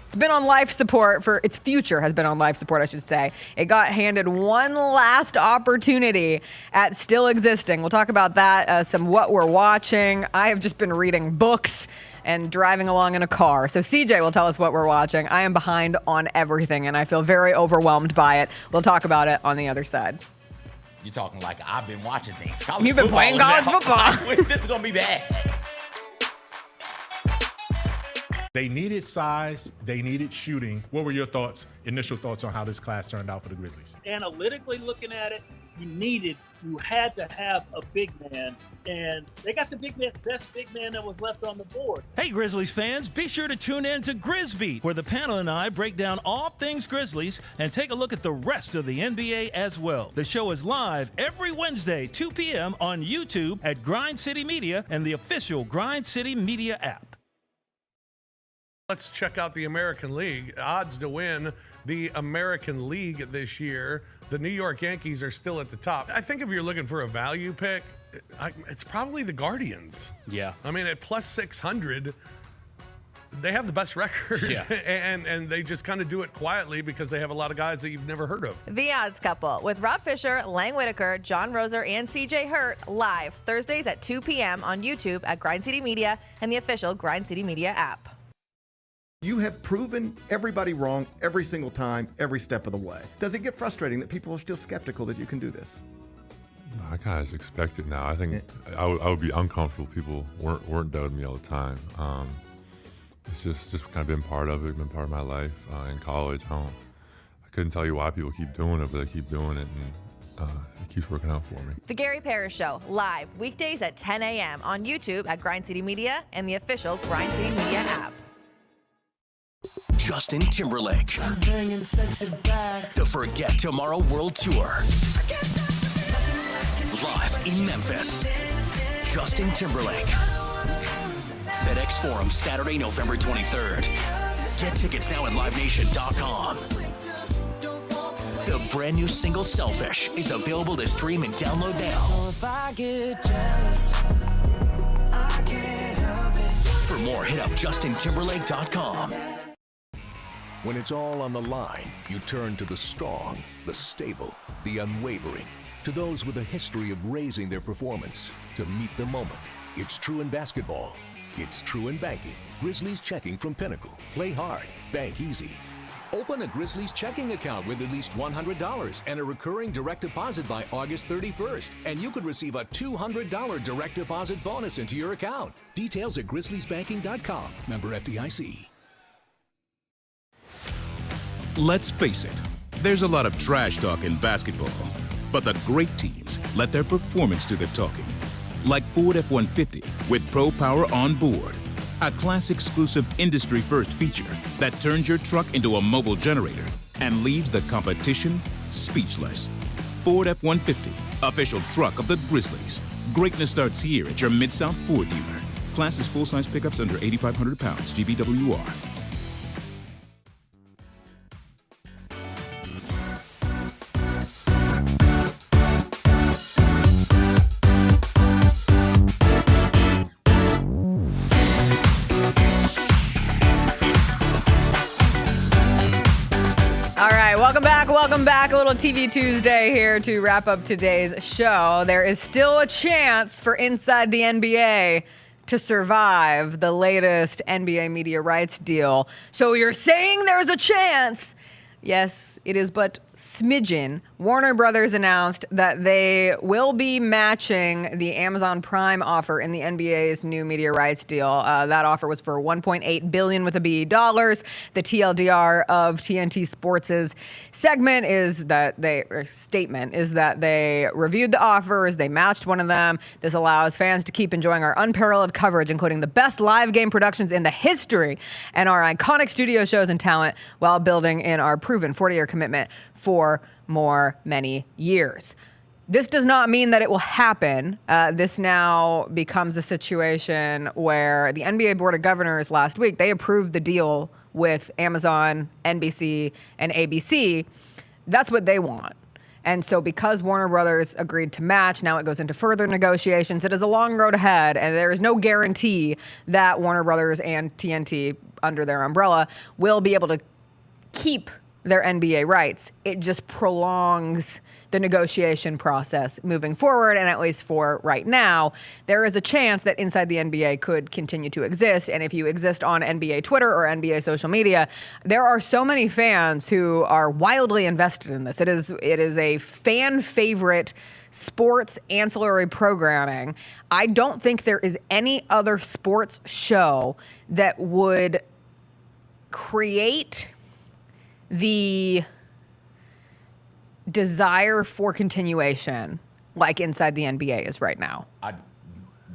it's been on life support for its future has been on life support, I should say. It got handed one last opportunity at still existing. We'll talk about that, some what we're watching. I have just been reading books and driving along in a car. So CJ will tell us what we're watching. I am behind on everything, and I feel very overwhelmed by it. We'll talk about it on the other side. You're talking like I've been watching things. You've been playing college football. This is going to be bad. They needed size. They needed shooting. What were your initial thoughts on how this class turned out for the Grizzlies? Analytically looking at it, you had to have a big man, and they got the best big man that was left on the board. Hey, Grizzlies fans, be sure to tune in to Grizz, where the panel and I break down all things Grizzlies and take a look at the rest of the NBA as well. The show is live every Wednesday, 2 p.m. on YouTube at Grind City Media and the official Grind City Media app. Let's check out the American League. Odds to win the American League this year. The New York Yankees are still at the top. I think if you're looking for a value pick, it's probably the Guardians. Yeah. I mean, at plus 600, they have the best record. Yeah. and they just kind of do it quietly because they have a lot of guys that you've never heard of. The Odds Couple with Rob Fisher, Lang Whitaker, John Roser, and CJ Hurt live Thursdays at 2 p.m. on YouTube at Grind City Media and the official Grind City Media app. You have proven everybody wrong every single time, every step of the way. Does it get frustrating that people are still skeptical that you can do this? I kind of just expect it now. I think I would be uncomfortable. People weren't doubting me all the time. It's just kind of been part of it, been part of my life in college. I couldn't tell you why people keep doing it, but they keep doing it, and it keeps working out for me. The Gary Parrish Show, live weekdays at 10 a.m. on YouTube at Grind City Media and the official Grind City Media app. Justin Timberlake. I'm bringing sexy back. The Forget Tomorrow World Tour. Live in Memphis. Justin Timberlake. FedEx Forum, Saturday, November 23rd. Get tickets now at livenation.com. The brand new single Selfish is available to stream and download now. For more, hit up justintimberlake.com. When it's all on the line, you turn to the strong, the stable, the unwavering. To those with a history of raising their performance, to meet the moment. It's true in basketball. It's true in banking. Grizzlies Checking from Pinnacle. Play hard. Bank easy. Open a Grizzlies checking account with at least $100 and a recurring direct deposit by August 31st. And you could receive a $200 direct deposit bonus into your account. Details at grizzliesbanking.com. Member FDIC. Let's face it, there's a lot of trash talk in basketball, but the great teams let their performance do the talking. Like Ford F-150 with Pro Power on board, a class-exclusive industry-first feature that turns your truck into a mobile generator and leaves the competition speechless. Ford F-150, official truck of the Grizzlies. Greatness starts here at your Mid-South Ford dealer. Class is full-size pickups under 8,500 pounds, GVWR. Welcome back. A little TV Tuesday here to wrap up today's show. There is still a chance for Inside the NBA to survive the latest NBA media rights deal. So you're saying there's a chance? Yes, it is but smidgen. Warner Brothers announced that they will be matching the Amazon Prime offer in the NBA's new media rights deal. That offer was for $1.8 billion with a B dollars. The TLDR of TNT Sports' statement is that they reviewed the offers, they matched one of them. This allows fans to keep enjoying our unparalleled coverage, including the best live game productions in the history and our iconic studio shows and talent, while building in our proven 40-year commitment for many years. This does not mean that it will happen. This now becomes a situation where the NBA Board of Governors last week, they approved the deal with Amazon, NBC, and ABC. That's what they want. And so because Warner Brothers agreed to match, now it goes into further negotiations. It is a long road ahead, and there is no guarantee that Warner Brothers and TNT, under their umbrella, will be able to keep their NBA rights. It just prolongs the negotiation process moving forward, and at least for right now, there is a chance that Inside the NBA could continue to exist. And if you exist on NBA Twitter or NBA social media, there are so many fans who are wildly invested in this. It is a fan favorite sports ancillary programming. I don't think there is any other sports show that would create the desire for continuation like Inside the NBA is right now. I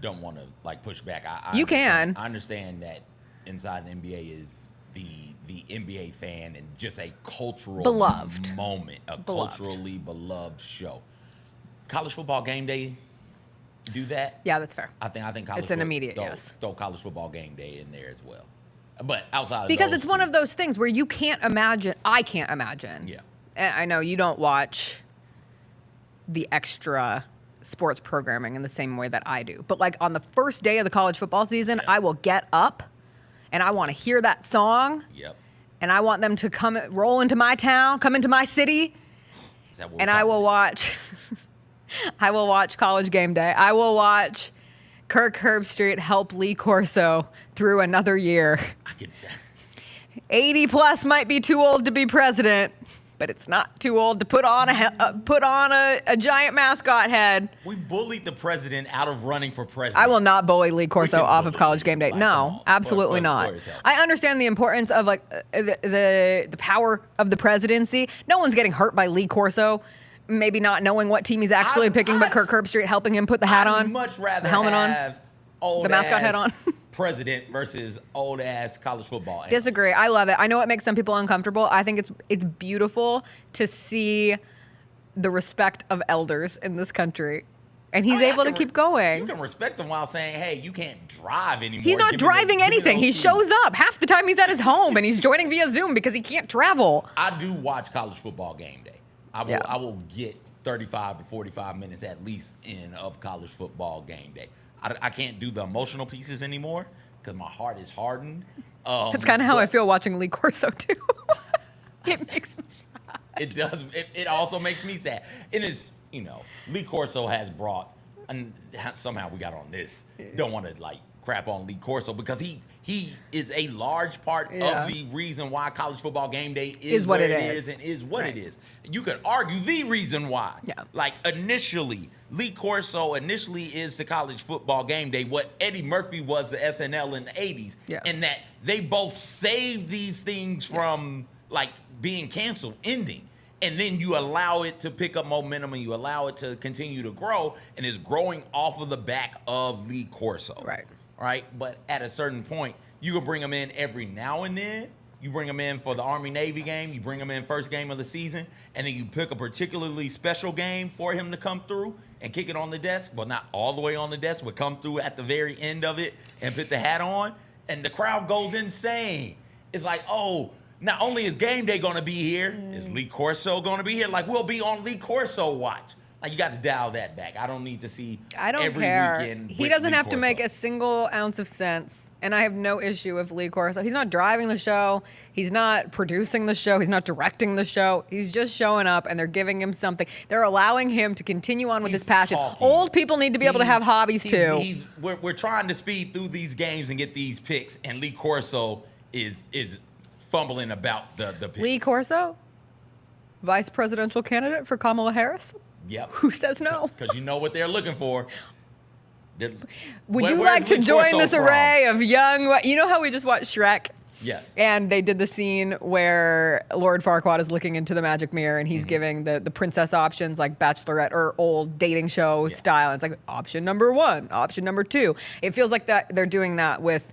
don't want to push back. You can. I understand that Inside the NBA is the NBA fan and just a cultural moment, culturally beloved show. College football game day do that? Yeah, that's fair. I think college it's an immediate yes. Throw college football game day in there as well. But outside of because it's one of those things where you can't imagine. I can't imagine. Yeah. I know you don't watch the extra sports programming in the same way that I do. But on the first day of the college football season, I will get up and I want to hear that song. Yep. And I want them to roll into my town, come into my city. And I will watch I will watch College Game Day. I will watch Kirk Herbstreit help Lee Corso through another year. 80 plus might be too old to be president, but it's not too old to put on a giant mascot head. We bullied the president out of running for president. I will not bully Lee Corso off of College Game Day. No, absolutely not. I understand the importance of the power of the presidency. No one's getting hurt by Lee Corso. Maybe not knowing what team he's actually picking, but Kirk Herbstreit helping him put the hat on, much rather the helmet have on, the mascot hat on. President versus old ass college football. Disagree. I love it. I know it makes some people uncomfortable. I think it's beautiful to see the respect of elders in this country. And he's able to keep going. You can respect him while saying, hey, you can't drive anymore. He's not driving anything. He shows up. Half the time he's at his home and he's joining via Zoom because he can't travel. I do watch College Football Game Day. I will get 35 to 45 minutes at least in of College Football Game Day. I can't do the emotional pieces anymore because my heart is hardened. That's kind of how I feel watching Lee Corso too. It makes me sad. It does. It also makes me sad. It is, Lee Corso has brought, and somehow we got on this. Don't want to crap on Lee Corso because he is a large part of the reason why College Football Game Day is what it is and is what it is. You could argue the reason why. Yeah. Initially, Lee Corso is the College Football Game Day what Eddie Murphy was the SNL in the 80s. Yes. And that they both saved these things from being canceled, ending. And then you allow it to pick up momentum and you allow it to continue to grow, and it's growing off of the back of Lee Corso. Right. Right? But at a certain point, you can bring them in every now and then, You bring him in for the Army-Navy game. You bring him in first game of the season, and then you pick a particularly special game for him to come through and kick it on the desk. Well, not all the way on the desk, but come through at the very end of it and put the hat on, and the crowd goes insane. It's like, oh, not only is game day going to be here, is Lee Corso going to be here? Like, we'll be on Lee Corso watch. Like, you got to dial that back. I don't need to see every weekend. He doesn't have to make a single ounce of sense, and I have no issue with Lee Corso. He's not driving the show. He's not producing the show. He's not directing the show. He's just showing up, and they're giving him something. They're allowing him to continue on with his passion. Talking. Old people need to be able to have hobbies, too. We're trying to speed through these games and get these picks, and Lee Corso is fumbling about the picks. Lee Corso, vice presidential candidate for Kamala Harris. Yep. Who says no? Because you know what they're looking for. Would you like to join this array of young... You know how we just watched Shrek? Yes. And they did the scene where Lord Farquaad is looking into the magic mirror and he's giving the princess options like Bachelorette or old dating show style. It's like option number 1, option number 2. It feels like that they're doing that with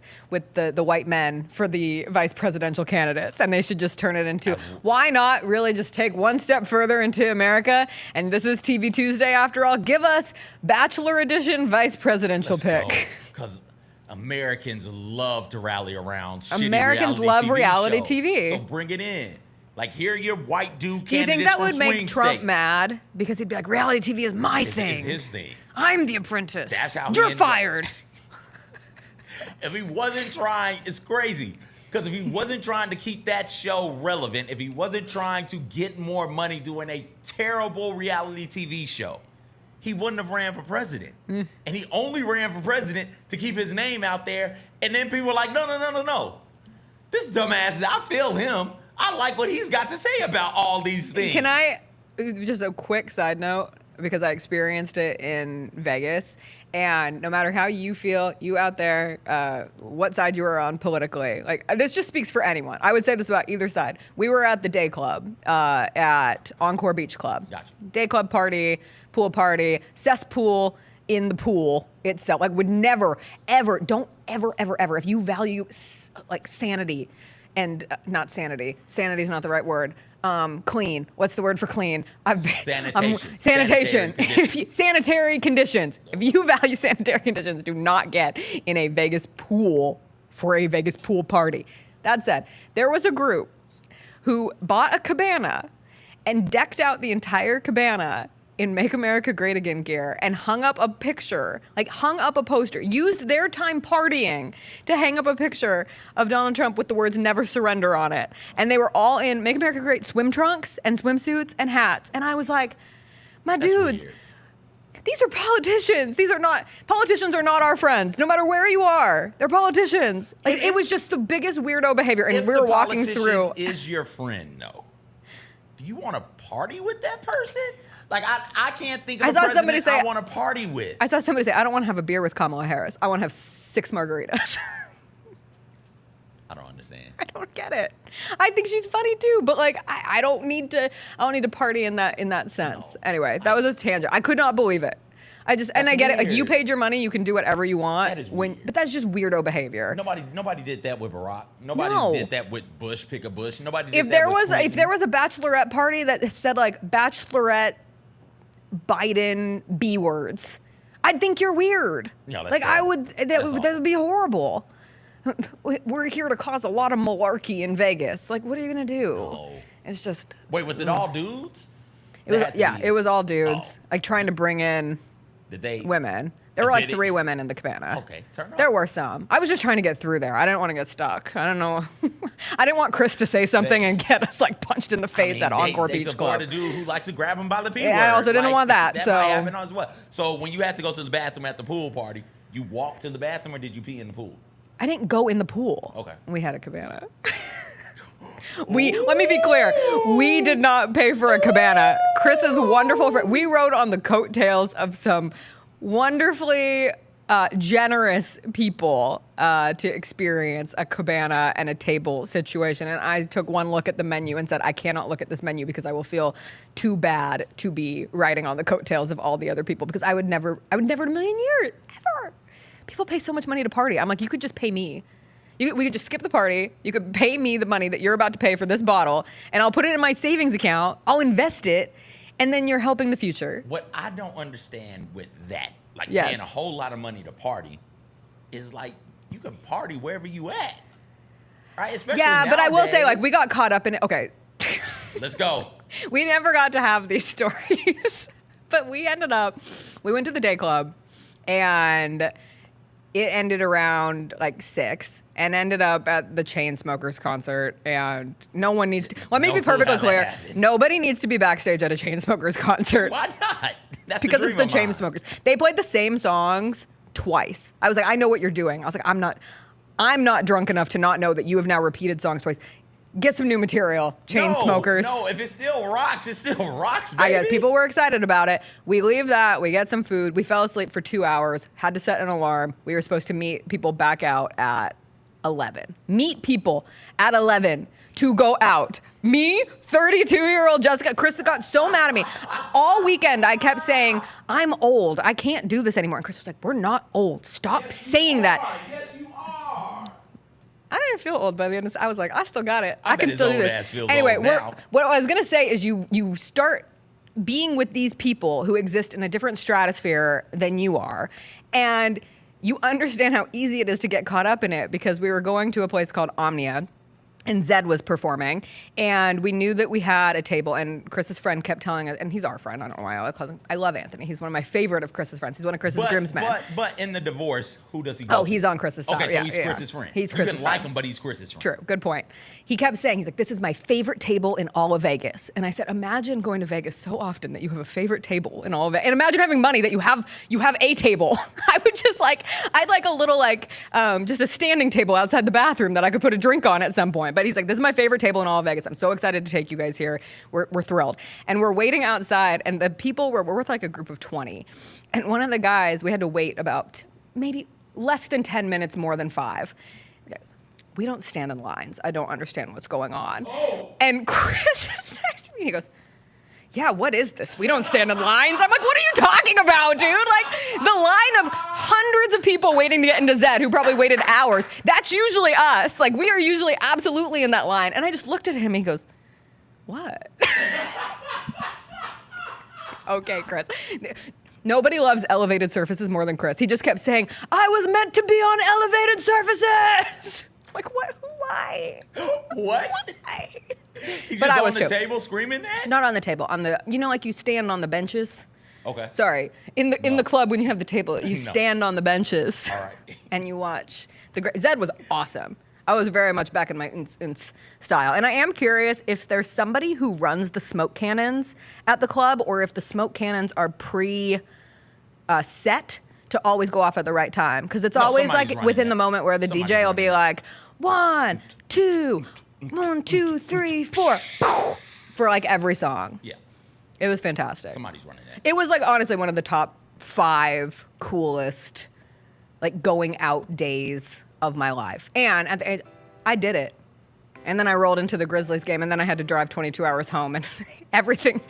the white men for the vice presidential candidates, and they should just turn it into why not really just take one step further into America? And this is TV Tuesday after all. Give us Bachelor Edition vice presidential pick. Because Americans love to rally around. Americans love reality TV. So bring it in. Like, here are your white dude candidates. Do you think that would make swing Trump states. mad? Because he'd be like, reality TV is my thing. It's his thing. I'm the apprentice. That's how You're fired. If he wasn't trying, it's crazy. Because if he wasn't trying to keep that show relevant, if he wasn't trying to get more money doing a terrible reality TV show, he wouldn't have ran for president. And he only ran for president to keep his name out there. And then people were like, no. This dumbass, I feel him. I like what he's got to say about all these things. Can I, just a quick side note, because I experienced it in Vegas. And no matter how you feel, you out there, what side you are on politically, like this just speaks for anyone. I would say this about either side. We were at the day club at Encore Beach Club. Gotcha. Day club party, pool party, cesspool in the pool itself. Like would never, ever, don't ever, if you value like sanity and not sanity. Sanity is not the right word. Clean. What's the word for clean? Sanitation. Sanitary conditions. If you value sanitary conditions, do not get in a Vegas pool for a Vegas pool party. That said, there was a group who bought a cabana and decked out the entire cabana in Make America Great Again gear and hung up a picture, like hung up a poster, used their time partying to hang up a picture of Donald Trump with the words never surrender on it. And they were all in Make America Great swim trunks and swimsuits and hats. And I was like, That's dudes, weird. These are politicians. Politicians are not our friends, no matter where you are. They're politicians. Like it was just the biggest weirdo behavior. And we were walking through. Is your friend, though? Do you want to party with that person? Like, I can't think of a president I want to party with. I saw somebody say, I don't want to have a beer with Kamala Harris. I want to have 6 margaritas. I don't understand. I don't get it. I think she's funny too, but like I don't need to party in that sense. No, anyway, that was a tangent. I could not believe it. I get it. Like you paid your money, you can do whatever you want. That is weird. But that's just weirdo behavior. Nobody did that with Barack. Nobody did that with Bush. Pick a Bush. Nobody did if there was a bachelorette party that said like bachelorette Biden B words, I'd think you're weird. No, like I would. That would be horrible. We're here to cause a lot of malarkey in Vegas. Like, what are you gonna do? No. It's just. Wait, was it all dudes? It was all dudes. Like trying to bring in women. There were like 3 women in the cabana. Okay, turn on. There were some. I was just trying to get through there. I didn't want to get stuck. I don't know. I didn't want Chris to say something and get us like punched in the face at Encore Beach Club. They support a dude who likes to grab him by the P word. I also didn't want that. That might happen as well. So when you had to go to the bathroom at the pool party, you walked to the bathroom or did you pee in the pool? I didn't go in the pool. Okay. We had a cabana. Let me be clear. We did not pay for a cabana. Chris's wonderful friend. We rode on the coattails of some wonderfully generous people to experience a cabana and a table situation. And I took one look at the menu and said, I cannot look at this menu because I will feel too bad to be riding on the coattails of all the other people because I would never in a million years, ever. People pay so much money to party. I'm like, you could just pay me. We could just skip the party. You could pay me the money that you're about to pay for this bottle, and I'll put it in my savings account. I'll invest it, and then you're helping the future. What I don't understand with that, like Yes. paying a whole lot of money to party, is like you can party wherever you at, right? Especially But I will say, nowadays. like, we got caught up in it. Okay. Let's go. We never got to have these stories, but we went to the day club, and it ended around like 6 and ended up at the Chainsmokers concert. And no one needs to, let me be perfectly clear. Nobody needs to be backstage at a Chainsmokers concert. Why not? That's Because it's the dream of mine. Chainsmokers. They played the same songs twice. I was like, I know what you're doing. I was like, I'm not drunk enough to not know that you have now repeated songs twice. Get some new material, Chainsmokers. No, if it still rocks, baby. I guess people were excited about it. We leave that. We get some food. We fell asleep for 2 hours. Had to set an alarm. We were supposed to meet people back out at 11. Meet people at 11 to go out. Me, 32-year-old Jessica. Chris got so mad at me. All weekend, I kept saying, I'm old. I can't do this anymore. And Chris was like, we're not old. Stop saying that. Yes, you are. I didn't feel old by the end of this. I was like, I still got it. I I can bet his still do old this. ass feels Anyway, old now. what I was gonna say is you start being with these people who exist in a different stratosphere than you are, and you understand how easy it is to get caught up in it, because we were going to a place called Omnia, and Zed was performing, and we knew that we had a table, and Chris's friend kept telling us, and he's our friend, I don't know why I call him, I love Anthony. He's one of my favorite of Chris's friends. He's one of Chris's groomsmen. But in the divorce, who does he go Oh, to? he's on Chris's side. Okay, so yeah, he's yeah. Chris's friend. He's You Chris's can like friend. him, but he's Chris's friend. True, good point. He kept saying, he's like, this is my favorite table in all of Vegas. And I said, imagine going to Vegas so often that you have a favorite table in all of it. And imagine having money that you have a table. I would just I'd like a little just a standing table outside the bathroom that I could put a drink on at some point. But he's like, this is my favorite table in all of Vegas. I'm so excited to take you guys here. We're thrilled. And we're waiting outside, and the people we're with like a group of 20. And one of the guys, we had to wait about maybe less than 10 minutes more than 5. He goes, we don't stand in lines. I don't understand what's going on. Oh. And Chris is next to me, and he goes, yeah, what is this? We don't stand in lines. I'm like, what are you talking about, dude? Like, the line of hundreds of people waiting to get into Zed who probably waited hours, that's usually us. Like, we are usually absolutely in that line. And I just looked at him, and he goes, what? Okay, Chris. Nobody loves elevated surfaces more than Chris. He just kept saying, I was meant to be on elevated surfaces. Like, what? Why? What? Why? He's But just I on was the too. table screaming that? Not on the table. On the, like you stand on the benches. Okay. Sorry. In the club when you have the table, you No. stand on the benches. All right. And you watch. Zed was awesome. I was very much back in my style. And I am curious if there's somebody who runs the smoke cannons at the club, or if the smoke cannons are set to always go off at the right time. Because it's No, always somebody's like running within that. the moment where the Somebody's DJ will be like, 1, 2, 1, 2, 3, 4, for like every song. Yeah. It was fantastic. Somebody's running that. It was like honestly one of the top 5 coolest like going out days of my life. And at the end, I did it. And then I rolled into the Grizzlies game, and then I had to drive 22 hours home, and everything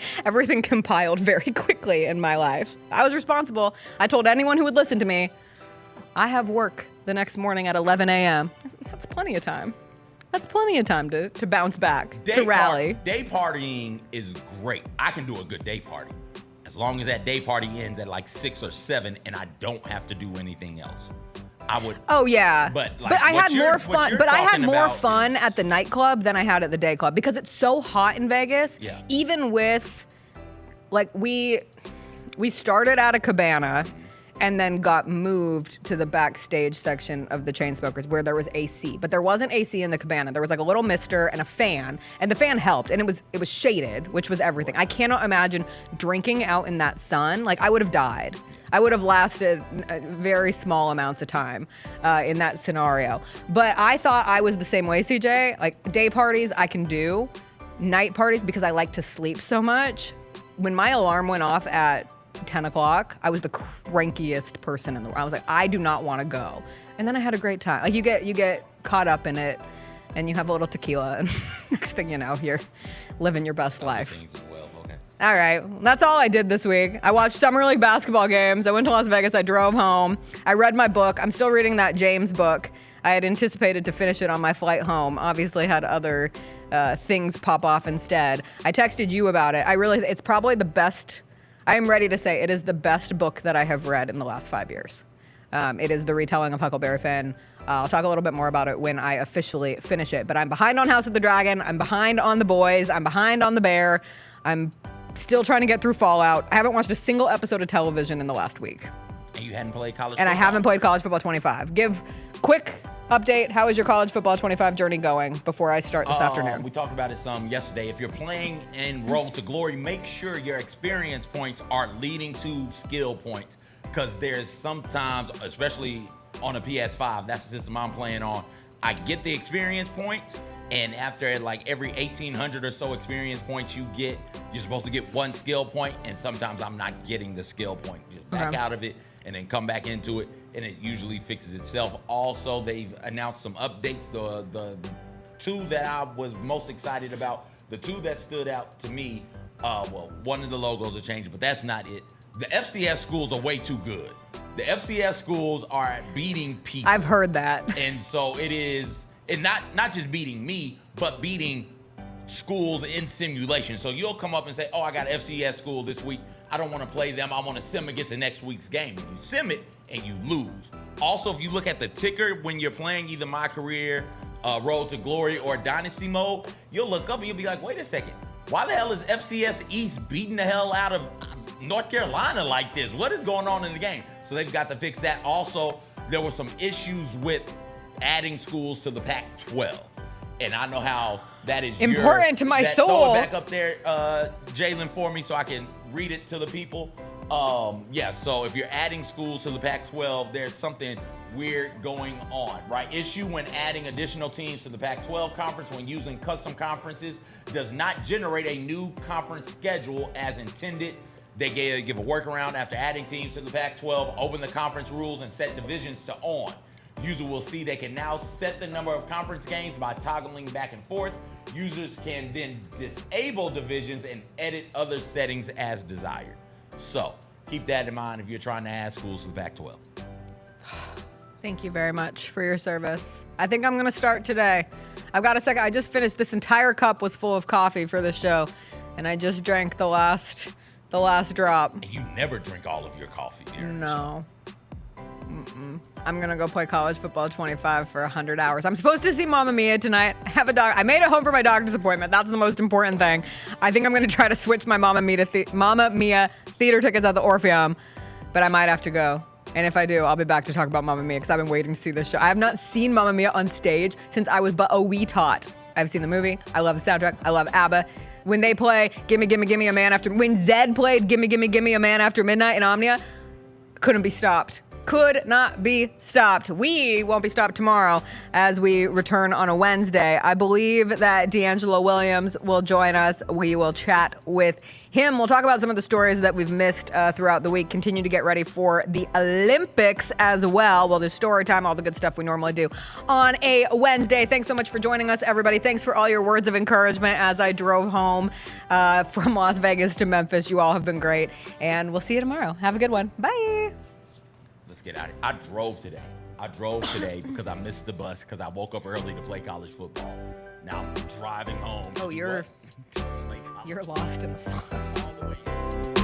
compiled very quickly in my life. I was responsible. I told anyone who would listen to me, I have work the next morning at 11 a.m. That's plenty of time. That's plenty of time to bounce back, to rally. Day partying is great. I can do a good day party. As long as that day party ends at like 6 or 7 and I don't have to do anything else. I would. Oh yeah, But I had more fun. But I had talking more about fun at the nightclub than I had at the day club because it's so hot in Vegas. Yeah. Even with, like we started at a cabana, and then got moved to the backstage section of the Chainsmokers where there was AC. But there wasn't AC in the cabana. There was like a little mister and a fan, and the fan helped, and it was shaded, which was everything. I cannot imagine drinking out in that sun. Like I would have died. I would have lasted very small amounts of time in that scenario. But I thought I was the same way, CJ. Like day parties I can do, night parties because I like to sleep so much. When my alarm went off at 10 o'clock, I was the crankiest person in the world. I was like, I do not want to go. And then I had a great time. Like you get caught up in it and you have a little tequila and next thing you know, you're living your best life. All right, that's all I did this week. I watched Summer League basketball games. I went to Las Vegas. I drove home. I read my book. I'm still reading that James book. I had anticipated to finish it on my flight home. Obviously had other things pop off instead. I texted you about it. It's probably the best. I am ready to say it is the best book that I have read in the last 5 years. It is the retelling of Huckleberry Finn. I'll talk a little bit more about it when I officially finish it. But I'm behind on House of the Dragon. I'm behind on The Boys. I'm behind on The Bear. I'm still trying to get through Fallout. I haven't watched a single episode of television in the last week. And you hadn't played college And football? I haven't played College Football 25. Give quick update. How is your College Football 25 journey going before I start this afternoon? We talked about it some yesterday. If you're playing in Road to Glory, make sure your experience points are leading to skill points. Because there's sometimes, especially on a PS5, that's the system I'm playing on, I get the experience points, and after like every 1,800 or so experience points you're supposed to get 1 skill point, and sometimes I'm not getting the skill point. Just back out of it and then come back into it, and it usually fixes itself. Also, they've announced some updates. The 2 that I was most excited about, the 2 that stood out to me, one of the logos are changing, but that's not it. The FCS schools are way too good. The FCS schools are beating people. I've heard that. And so it is, and not just beating me, but beating schools in simulation. So you'll come up and say, oh, I got an FCS school this week. I don't want to play them. I want to sim against the next week's game. You sim it and you lose. Also, if you look at the ticker when you're playing either My Career, Road to Glory, or Dynasty mode, you'll look up and you'll be like, wait a second. Why the hell is FCS East beating the hell out of North Carolina like this? What is going on in the game? So they've got to fix that. Also, there were some issues with adding schools to the Pac-12. And I know how that is important to my soul. Throw it back up there, Jalen, for me so I can read it to the people. So if you're adding schools to the Pac-12, there's something weird going on, right? Issue when adding additional teams to the Pac-12 conference when using custom conferences does not generate a new conference schedule as intended. They give a workaround after adding teams to the Pac-12, open the conference rules and set divisions to on. User will see they can now set the number of conference games by toggling back and forth. Users can then disable divisions and edit other settings as desired. So keep that in mind if you're trying to add schools to the Pac-12. Thank you very much for your service. I think I'm gonna start today. I've got a second. I just finished, this entire cup was full of coffee for the show, and I just drank the last drop. And you never drink all of your coffee, dear. No. I'm gonna go play College Football 25 for 100 hours. I'm supposed to see Mamma Mia tonight. I made it home for my doctor's appointment. That's the most important thing. I think I'm gonna try to switch my Mamma Mia theater tickets at the Orpheum, but I might have to go. And if I do, I'll be back to talk about Mamma Mia because I've been waiting to see this show. I have not seen Mamma Mia on stage since I was but a wee tot. I've seen the movie. I love the soundtrack. I love ABBA. When they play Gimme, Gimme, Gimme a Man After... When Zed played Gimme, Gimme, Gimme a Man After Midnight in Omnia, couldn't be stopped. Could not be stopped. We won't be stopped tomorrow as we return on a Wednesday. I believe that D'Angelo Williams will join us. We will chat with him. We'll talk about some of the stories that we've missed throughout the week. Continue to get ready for the Olympics as well. We'll do story time, all the good stuff we normally do on a Wednesday. Thanks so much for joining us, everybody. Thanks for all your words of encouragement as I drove home from Las Vegas to Memphis. You all have been great. And we'll see you tomorrow. Have a good one. Bye. Let's get out of here. I drove today because I missed the bus because I woke up early to play college football. Now I'm driving home. Oh, you're lost in the sauce. All the way.